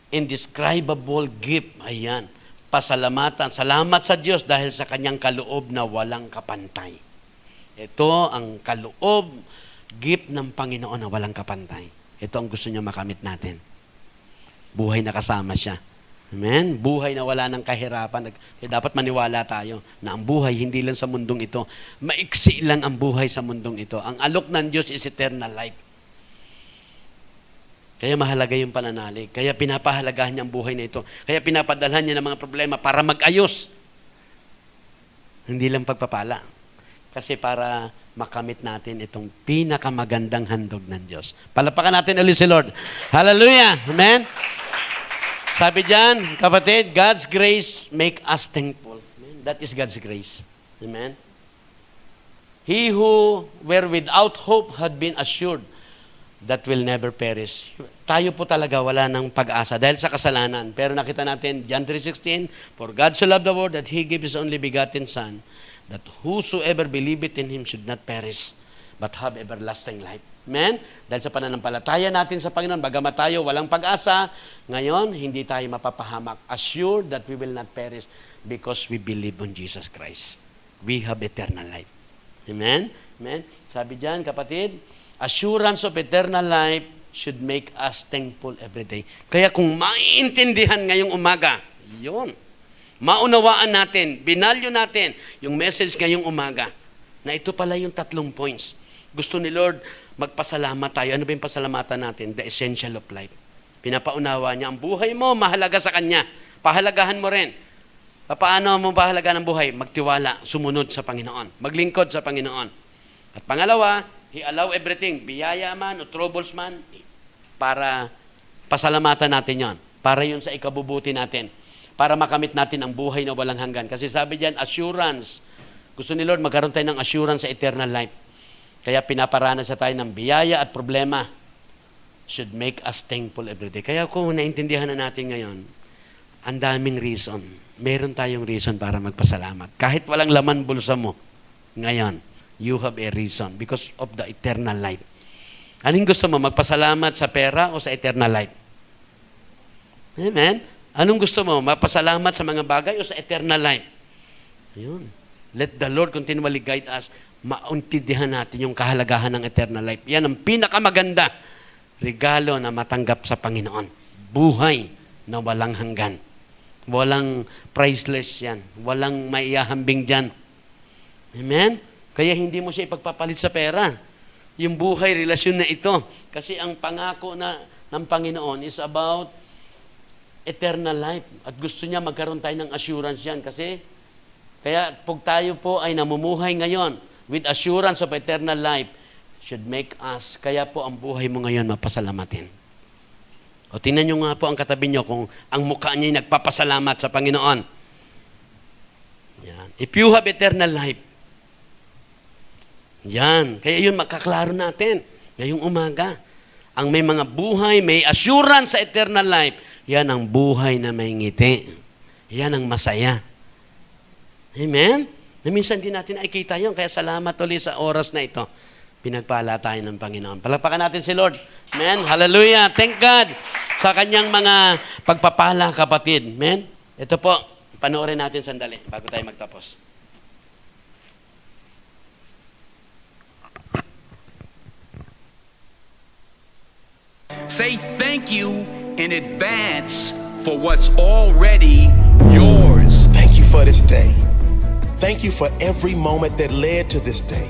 indescribable gift. Ayan, pasalamatan. Salamat sa Diyos dahil sa Kanyang kaloob na walang kapantay. Ito ang kaloob, gift ng Panginoon na walang kapantay. Ito ang gusto niya makamit natin. Buhay na kasama siya. Amen? Buhay na wala ng kahirapan. Dapat maniwala tayo na ang buhay hindi lang sa mundong ito. Maiksi lang ang buhay sa mundong ito. Ang alok ng Diyos is eternal life. Kaya mahalaga yung pananalig. Kaya pinapahalagahan niya ang buhay na ito. Kaya pinapadalhan niya ng mga problema para mag-ayos. Hindi lang pagpapala. Kasi para makamit natin itong pinakamagandang handog ng Diyos. Palapakan natin ulit si Lord. Hallelujah! Amen? Sabi dyan, kapatid, God's grace make us thankful. Amen? That is God's grace. Amen? He who were without hope had been assured that will never perish. Tayo po talaga wala ng pag-asa dahil sa kasalanan. Pero nakita natin, John 3:16, for God so loved the world that He gave His only begotten Son, that whosoever believeth in Him should not perish, but have everlasting life. Amen? Dahil sa pananampalataya natin sa Panginoon, bagamat tayo walang pag-asa, ngayon, hindi tayo mapapahamak. Assured that we will not perish because we believe on Jesus Christ. We have eternal life. Amen? Amen? Sabi dyan, kapatid, assurance of eternal life should make us thankful every day. Kaya kung maiintindihan ngayong umaga, yun, maunawaan natin, binalyo natin yung message ngayong umaga, na ito pala yung 3 points. Gusto ni Lord, magpasalamat tayo. Ano ba yung pasalamatan natin? The essential of life. Pinapaunawa niya, ang buhay mo, mahalaga sa Kanya. Pahalagahan mo rin. Paano mo pahalagahan ang buhay? Magtiwala, sumunod sa Panginoon. Maglingkod sa Panginoon. At pangalawa, He allow everything, biyaya man o troubles man, para pasalamatan natin yon. Para yun sa ikabubuti natin. Para makamit natin ang buhay na walang hanggan. Kasi sabi diyan, assurance. Gusto ni Lord, magkaroon tayo ng assurance sa eternal life. Kaya pinaparanas sa tayo ng biyaya at problema should make us thankful every day. Kaya kung naintindihan na natin ngayon, ang daming reason. Meron tayong reason para magpasalamat. Kahit walang laman bulsa mo, ngayon, you have a reason because of the eternal life. Anong gusto mo? Magpasalamat sa pera o sa eternal life? Amen? Anong gusto mo? Magpasalamat sa mga bagay o sa eternal life? Ayun. Let the Lord continually guide us. Mauntindihan natin yung kahalagahan ng eternal life. Yan ang pinakamaganda regalo na matanggap sa Panginoon. Buhay na walang hanggan. Walang priceless yan. Walang maiyahambing dyan. Amen? Kaya hindi mo siya ipagpapalit sa pera. Yung buhay, relasyon na ito. Kasi ang pangako ng Panginoon is about eternal life. At gusto niya magkaroon tayo ng assurance yan. Kaya pag tayo po ay namumuhay ngayon with assurance of eternal life, should make us, kaya po ang buhay mo ngayon mapasalamatin. O tingnan nyo nga po ang katabi nyo kung ang mukha niya ay nagpapasalamat sa Panginoon. Yan. If you have eternal life, yan. Kaya yun makaklaro natin ngayong umaga. Ang may mga buhay, may assurance sa eternal life, yan ang buhay na may ngiti. Yan ang masaya. Amen? Na minsan din natin nakikita yun. Kaya salamat ulit sa oras na ito. Pinagpala tayo ng Panginoon. Palakpakan natin si Lord. Amen? Hallelujah. Thank God sa kanyang mga pagpapala, kapatid. Amen? Ito po, panoorin natin sandali bago tayo magtapos. Say thank you in advance for what's already yours. Thank you for this day. Thank you for every moment that led to this day.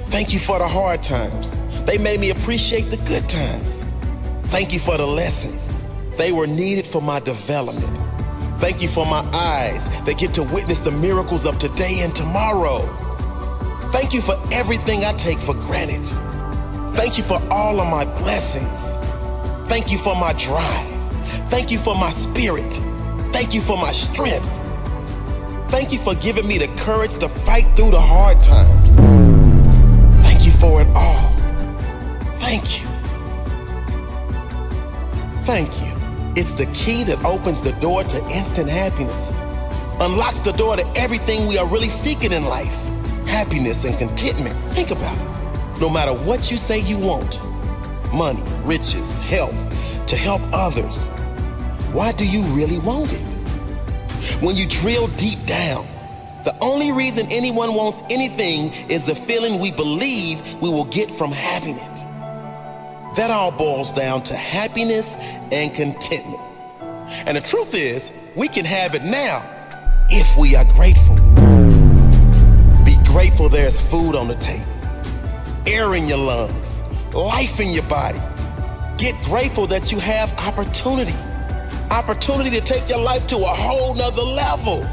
Thank you for the hard times. They made me appreciate the good times. Thank you for the lessons. They were needed for my development. Thank you for my eyes that get to witness the miracles of today and tomorrow. Thank you for everything I take for granted. Thank you for all of my blessings. Thank you for my drive. Thank you for my spirit. Thank you for my strength. Thank you for giving me the courage to fight through the hard times. Thank you for it all. Thank you. Thank you. It's the key that opens the door to instant happiness. Unlocks the door to everything we are really seeking in life. Happiness and contentment. Think about it. No matter what you say you want, money, riches, health, to help others, why do you really want it? When you drill deep down, the only reason anyone wants anything is the feeling we believe we will get from having it. That all boils down to happiness and contentment. And the truth is, we can have it now if we are grateful. Be grateful there's food on the table, air in your lungs, life in your body. Get grateful that you have opportunity. Opportunity to take your life to a whole nother level.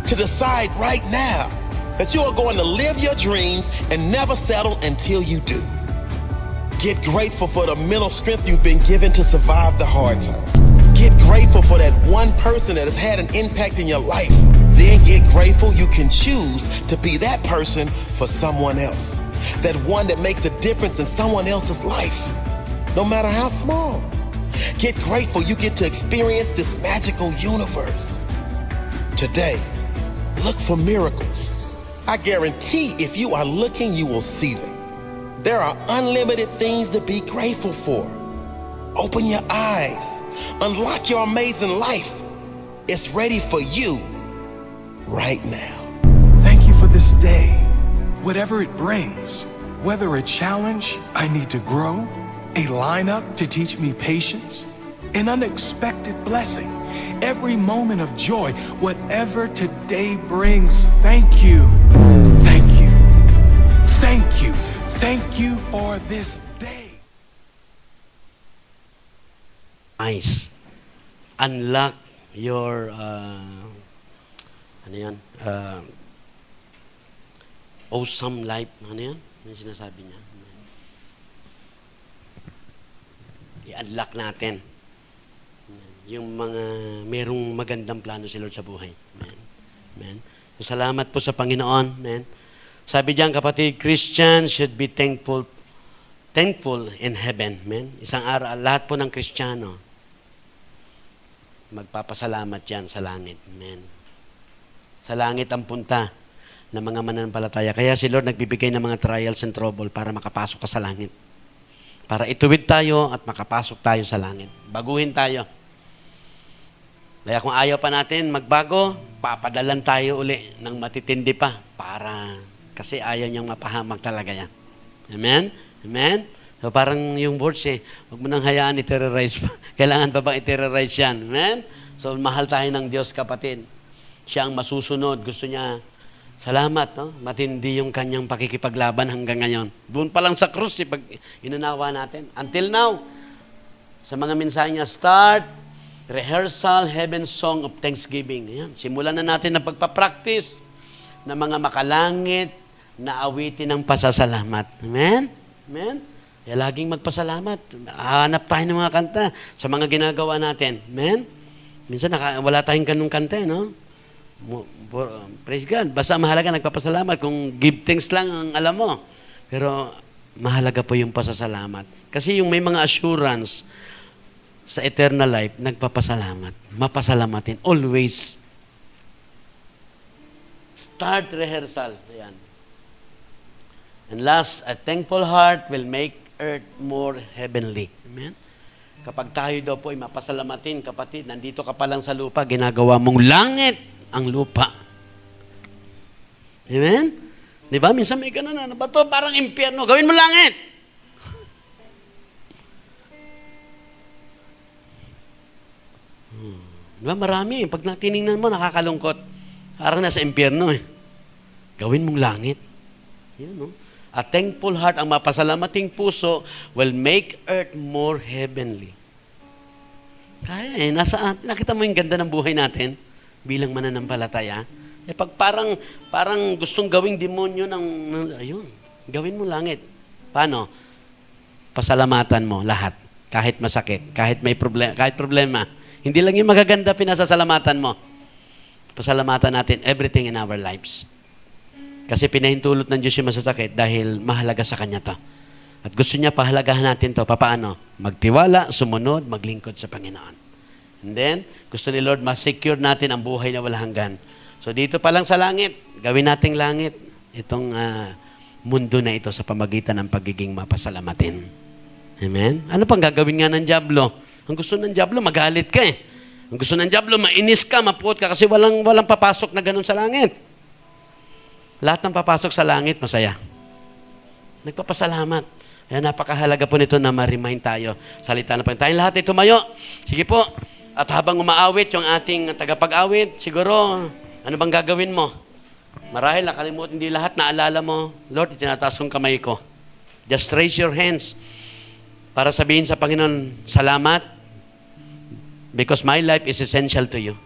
To decide right now that you are going to live your dreams and never settle until you do. Get grateful for the mental strength you've been given to survive the hard times. Get grateful for that one person that has had an impact in your life. Then get grateful you can choose to be that person for someone else. That one that makes a difference in someone else's life, no matter how small. Get grateful you get to experience this magical universe. Today, look for miracles. I guarantee if you are looking, you will see them. There are unlimited things to be grateful for. Open your eyes. Unlock your amazing life. It's ready for you right now. Thank you for this day, whatever it brings, whether a challenge I need to grow, a lineup to teach me patience, an unexpected blessing, every moment of joy, whatever today brings, thank you. Thank you. Thank you. Thank you for this day. Nice. Unlock your, awesome life. Ano yan? Ano yung sinasabi niya? I-unlock natin yung mga merong magandang plano si Lord sa buhay. Amen. Amen. So, salamat po sa Panginoon. Amen. Sabi diyan, kapatid, Christians should be thankful in heaven. Amen. Isang araw, lahat po ng Kristiyano, magpapasalamat yan sa langit. Amen. Sa langit ang punta ng mga mananampalataya. Kaya si Lord nagbibigay ng mga trials and trouble para makapasok ka sa langit. Para ituwid tayo at makapasok tayo sa langit. Baguhin tayo. Kaya kung ayaw pa natin magbago, pagpapadalan tayo uli ng matitindi pa kasi ayaw niyang mapahamak talaga yan. Amen? Amen? So parang yung words huwag mo nang hayaan i-terrorize pa. Kailangan pa bang i-terrorize yan? Amen? So mahal tayo ng Diyos, kapatid. Siya ang masusunod. Gusto niya, salamat, no? Matindi yung kanyang pakikipaglaban hanggang ngayon. Doon pa lang sa krus, pag inunawa natin. Until now, sa mga mensahe niya, start, rehearsal, heaven song of thanksgiving. Ayan. Simulan na natin ang pagpapractice ng mga makalangit na awitin ng pasasalamat. Amen? Amen? Kaya laging magpasalamat. Hanap tayo ng mga kanta sa mga ginagawa natin. Amen? Minsan wala tayong ganung kanta, no? Praise God. Basta mahalaga nagpapasalamat. Kung give thanks lang ang alam mo. Pero mahalaga po yung pasasalamat. Kasi yung may mga assurance sa eternal life, nagpapasalamat. Mapasalamatin. Always. Start rehearsal. Ayan. And last, a thankful heart will make earth more heavenly. Amen? Kapag tayo daw po ay mapasalamatin, kapatid, nandito ka pa lang sa lupa, ginagawa mong langit ang lupa. Amen? Di ba? Minsan may ganun na, ba to? Parang impyerno. Gawin mo langit! Diba? Marami. Pag natiningnan mo, nakakalungkot. Parang nasa impyerno Gawin mong langit. Yan, no? A thankful heart, ang mapasalamating puso, will make earth more heavenly. Kaya nakita mo yung ganda ng buhay natin bilang mananampalataya. Pag parang gustong gawing demonyo ayun, gawin mo langit. Paano? Pasalamatan mo lahat. Kahit masakit, kahit may problema. Hindi lang yung magaganda pinasasalamatan mo. Pasalamatan natin everything in our lives. Kasi pinahintulot ng Diyos yung masasakit dahil mahalaga sa Kanya to. At gusto niya pahalagahan natin to. Paano? Magtiwala, sumunod, maglingkod sa Panginoon. And then, gusto ni Lord, ma-secure natin ang buhay na walang hanggan. So dito pa lang sa langit, gawin nating langit itong mundo na ito sa pamagitan ng pagiging mapasalamatin. Amen? Ano pang gagawin nga ng dyablo? Ang gusto ng dyablo, magalit ka Ang gusto ng dyablo, mainis ka, mapuot ka kasi walang papasok na ganun sa langit. Lahat ng papasok sa langit, masaya. Nagpapasalamat. Kaya napakahalaga po nito na ma-remind tayo. Salita na pa. Tayong lahat ay tumayo. Sige po. At habang umaawit yung ating tagapag-awit, siguro, ano bang gagawin mo? Marahil nakalimutan, hindi lahat naalala mo, Lord, itinataas kong kamay ko. Just raise your hands para sabihin sa Panginoon, salamat because my life is essential to you.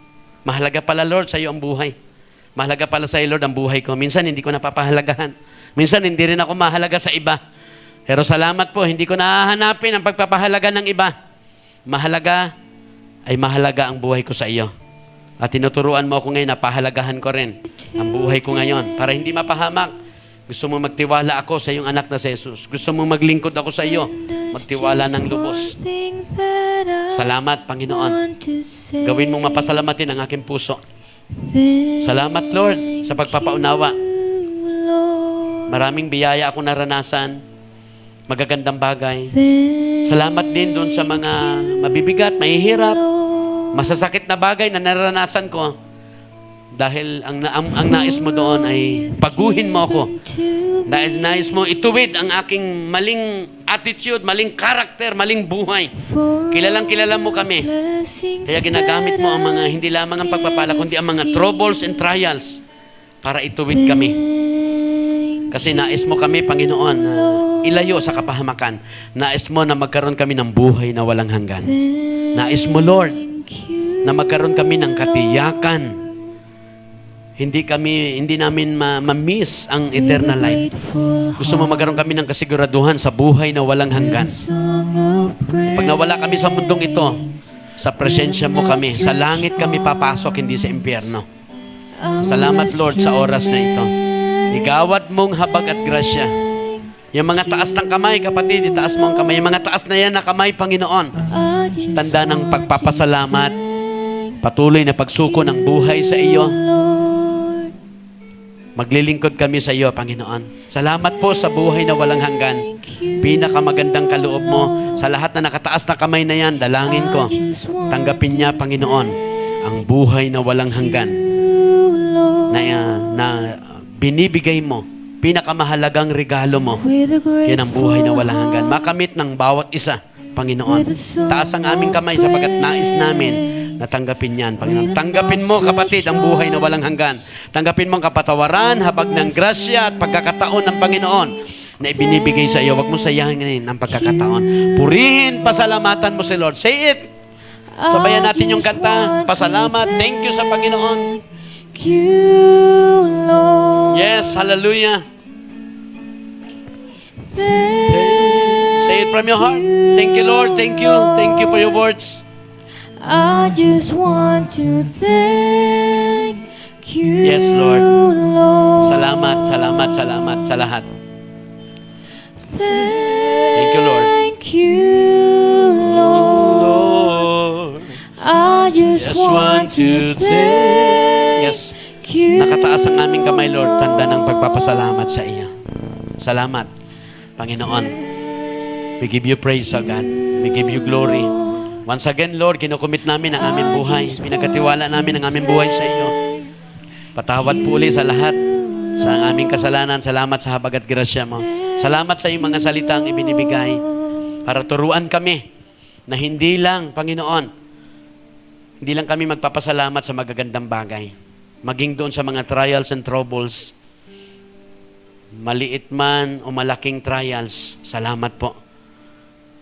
Mahalaga pala, Lord, sa iyo ang buhay. Mahalaga pala sa iyo, Lord, ang buhay ko. Minsan, hindi ko napapahalagahan. Minsan, hindi rin ako mahalaga sa iba. Pero salamat po, hindi ko nahahanapin ang pagpapahalaga ng iba. Mahalaga ang buhay ko sa iyo. At tinuturuan mo ako ngayon na pahalagahan ko rin ang buhay ko ngayon para hindi mapahamak. Gusto mo magtiwala ako sa iyong anak na si Jesus. Gusto mo maglingkod ako sa iyo. Magtiwala ng lubos. Salamat, Panginoon. Gawin mong mapasalamatin ang aking puso. Salamat, Lord, sa pagpapaunawa. Maraming biyaya akong naranasan. Magagandang bagay. Salamat din doon sa mga mabibigat, mahihirap, masasakit na bagay na naranasan ko. Dahil ang nais mo doon ay paguhin mo ako. Dahil nais mo ituwid ang aking maling attitude, maling karakter, maling buhay. Kilala mo kami. Kaya ginagamit mo ang mga, hindi lamang ang pagpapala, kundi ang mga troubles and trials para ituwid kami. Kasi nais mo kami, Panginoon, ilayo sa kapahamakan. Nais mo na magkaroon kami ng buhay na walang hanggan. Nais mo, Lord, na magkaroon kami ng katiyakan. Hindi namin ma-miss ang eternal life. Gusto mo magkaroon kami ng kasiguraduhan sa buhay na walang hanggan. Pag nawala kami sa mundong ito, sa presensya mo kami, sa langit kami papasok, hindi sa impyerno. Salamat, Lord, sa oras na ito. Igawad mong habag at grasya. Yung mga taas ng kamay, kapatid, itaas mo ang kamay. Yung mga taas na yan na kamay, Panginoon. Tanda ng pagpapasalamat. Patuloy na pagsuko ng buhay sa iyo. Maglilingkod kami sa iyo, Panginoon. Salamat po sa buhay na walang hanggan. Pinakamagandang kaloob mo. Sa lahat na nakataas na kamay na yan, dalangin ko. Tanggapin niya, Panginoon, ang buhay na walang hanggan. na binibigay mo, pinakamahalagang regalo mo, with a yan ang buhay na walang hanggan. grateful Makamit ng bawat isa, Panginoon. Taas ang aming kamay sapagat nais namin na tanggapin yan, Panginoon. Tanggapin mo, kapatid, ang buhay na walang hanggan. Tanggapin mo ang kapatawaran, habag ng grasya at pagkakataon ng Panginoon na ibinibigay sa iyo. Huwag mo sayangin ang pagkakataon. Purihin, pasalamatan mo si Lord. Say it. Sabayan natin yung kanta. Pasalamat. Thank you sa Panginoon. you, Lord. Yes, hallelujah. Thank Say it from your heart. Thank you, Lord. Thank you. Thank you for your words. I just want to thank you, Yes, Lord. Lord. Salamat, salamat, salamat sa lahat. Thank you, Lord. Thank you, Lord. I just want to thank Yes. you. Nakataas ang aming kamay, Lord. Tanda ng pagpapasalamat sa iyo. Salamat, Panginoon. We give you praise, O God. We give you glory. Once again, Lord, kinukumit namin ang aming buhay. Pinagkatiwala namin ang aming buhay sa iyo. Patawad po ulit sa lahat sa aming kasalanan. Salamat sa habag at grasya mo. Salamat sa iyong mga salitang ibinibigay para turuan kami na hindi lang, Panginoon, hindi lang kami magpapasalamat sa magagandang bagay. Maging doon sa mga trials and troubles, maliit man o malaking trials, salamat po.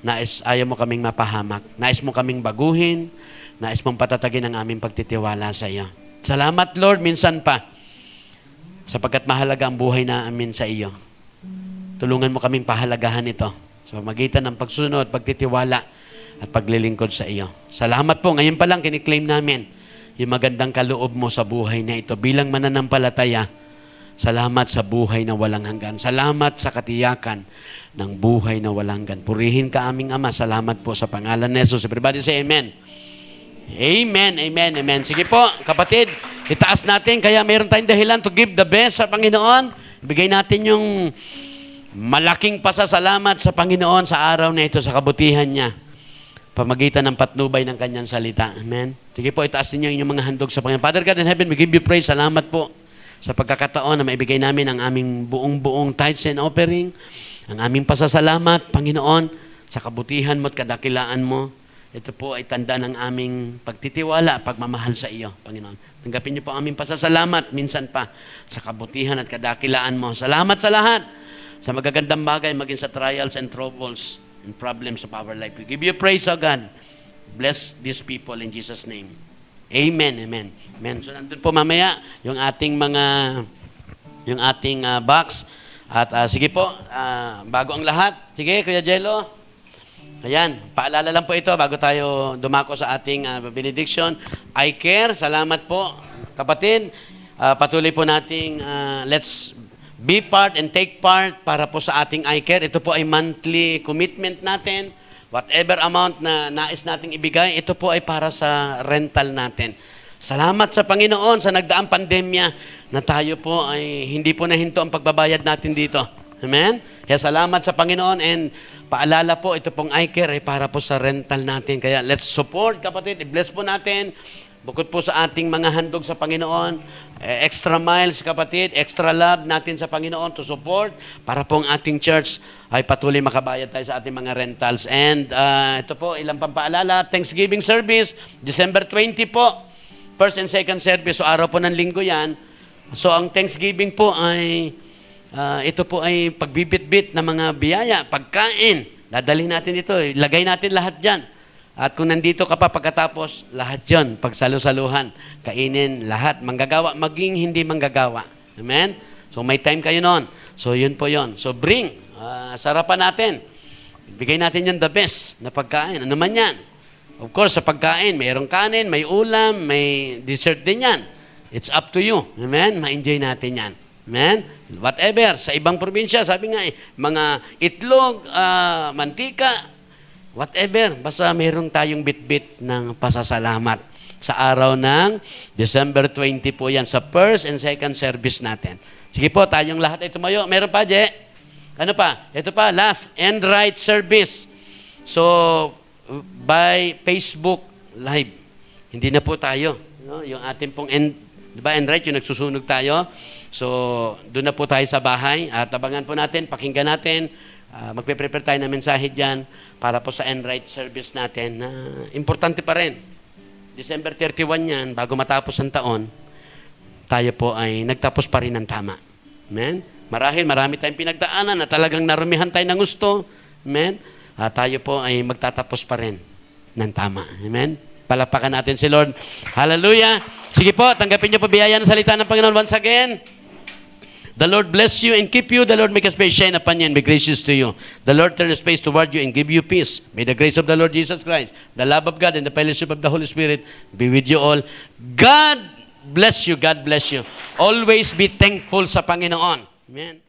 Nais, ayaw mo kaming mapahamak. Nais mo kaming baguhin. Nais mong patatagin ang aming pagtitiwala sa iyo. Salamat, Lord, minsan pa, sapagkat mahalaga ang buhay namin sa iyo. Tulungan mo kaming pahalagahan ito sa pamagitan ng pagsunod, pagtitiwala, at paglilingkod sa iyo. Salamat po. Ngayon pa lang kiniklaim namin yung magandang kaloob mo sa buhay na ito. Bilang mananampalataya, salamat sa buhay na walang hanggan. Salamat sa katiyakan ng buhay na walang hanggan. Purihin ka aming Ama. Salamat po sa pangalan ni Jesus. Everybody say amen. Amen, amen, amen. Sige po, kapatid, itaas natin. Kaya mayroon tayong dahilan to give the best sa Panginoon. Ibigay natin yung malaking pasasalamat sa Panginoon sa araw na ito, sa kabutihan niya, pamagitan ng patnubay ng kanyang salita. Amen. Sige po, itaas ninyo yung mga handog sa Panginoon. Father God in heaven, we give you praise. Salamat po sa pagkakataon na maibigay namin ang aming buong tithes and offering, ang aming pasasalamat, Panginoon, sa kabutihan mo at kadakilaan mo. Ito po ay tanda ng aming pagtitiwala, pagmamahal sa iyo, Panginoon. Tanggapin niyo po aming pasasalamat, minsan pa, sa kabutihan at kadakilaan mo. Salamat sa lahat, sa magagandang bagay, maging sa trials and troubles and problems of our life. We give you praise, O God. Bless these people in Jesus' name. Amen, amen. Amen. So, nandun po mamaya yung ating box. At sige po, bago ang lahat. Sige, Kuya Jello. Ayan, paalala lang po ito bago tayo dumako sa ating benediction. I care, salamat po. Kapatid, patuloy po nating let's be part and take part para po sa ating I care. Ito po ay monthly commitment natin. Whatever amount na nais nating ibigay, ito po ay para sa rental natin. Salamat sa Panginoon sa nagdaang pandemya na tayo po ay hindi po nahinto ang pagbabayad natin dito. Amen? Kaya salamat sa Panginoon and paalala po, ito pong iCare ay para po sa rental natin. Kaya let's support, kapatid. I-bless po natin. Bukod po sa ating mga handog sa Panginoon, extra miles, kapatid, extra love natin sa Panginoon to support para po ang ating church ay patuloy makabayad tayo sa ating mga rentals. And ito po, ilang pampaalala, Thanksgiving service, December 20 po, first and second service, so araw po ng linggo yan. So ang Thanksgiving po ay, ito po ay pagbibit-bit ng mga biyaya, pagkain. Dadalhin natin ito, ilagay natin lahat dyan. At kung nandito ka pa pagkatapos, lahat yon pagsalusaluhan, kainin lahat, manggagawa, maging hindi manggagawa. Amen? So may time kayo noon. So yun po yun. So bring, sarapan natin. Bigay natin yan the best na pagkain. Ano man yan? Of course, sa pagkain, mayroong kanin, may ulam, may dessert din yan. It's up to you. Amen? Ma-enjoy natin yan. Amen? Whatever. Sa ibang probinsya, sabi nga mga itlog, mantika, whatever. Basta mayroong tayong bit-bit ng pasasalamat sa araw ng December 20 po yan sa first and second service natin. Sige po, tayong lahat ay tumayo. Meron pa, Je? Ano pa? Ito pa, last and right service. So, by Facebook Live. Hindi na po tayo. No? Yung ating pong Di ba? And right, yung nagsusunog tayo. So, doon na po tayo sa bahay. At abangan po natin, pakinggan natin. Magpe-prepare tayo ng mensahe dyan para po sa end right service natin na importante pa rin. December 31 yan, bago matapos ang taon, tayo po ay nagtapos pa rin ng tama. Amen? Marahil marami tayong pinagdaanan na talagang narumihan tayo ng gusto. Amen? Tayo po ay magtatapos pa rin ng tama. Amen? Palapakan natin si Lord. Hallelujah! Sige po, tanggapin niyo po biyaya ng salita ng Panginoon once again. The Lord bless you and keep you. The Lord make His face shine upon you and be gracious to you. The Lord turn His face toward you and give you peace. May the grace of the Lord Jesus Christ, the love of God, and the fellowship of the Holy Spirit be with you all. God bless you. God bless you. Always be thankful sa Panginoon. Amen.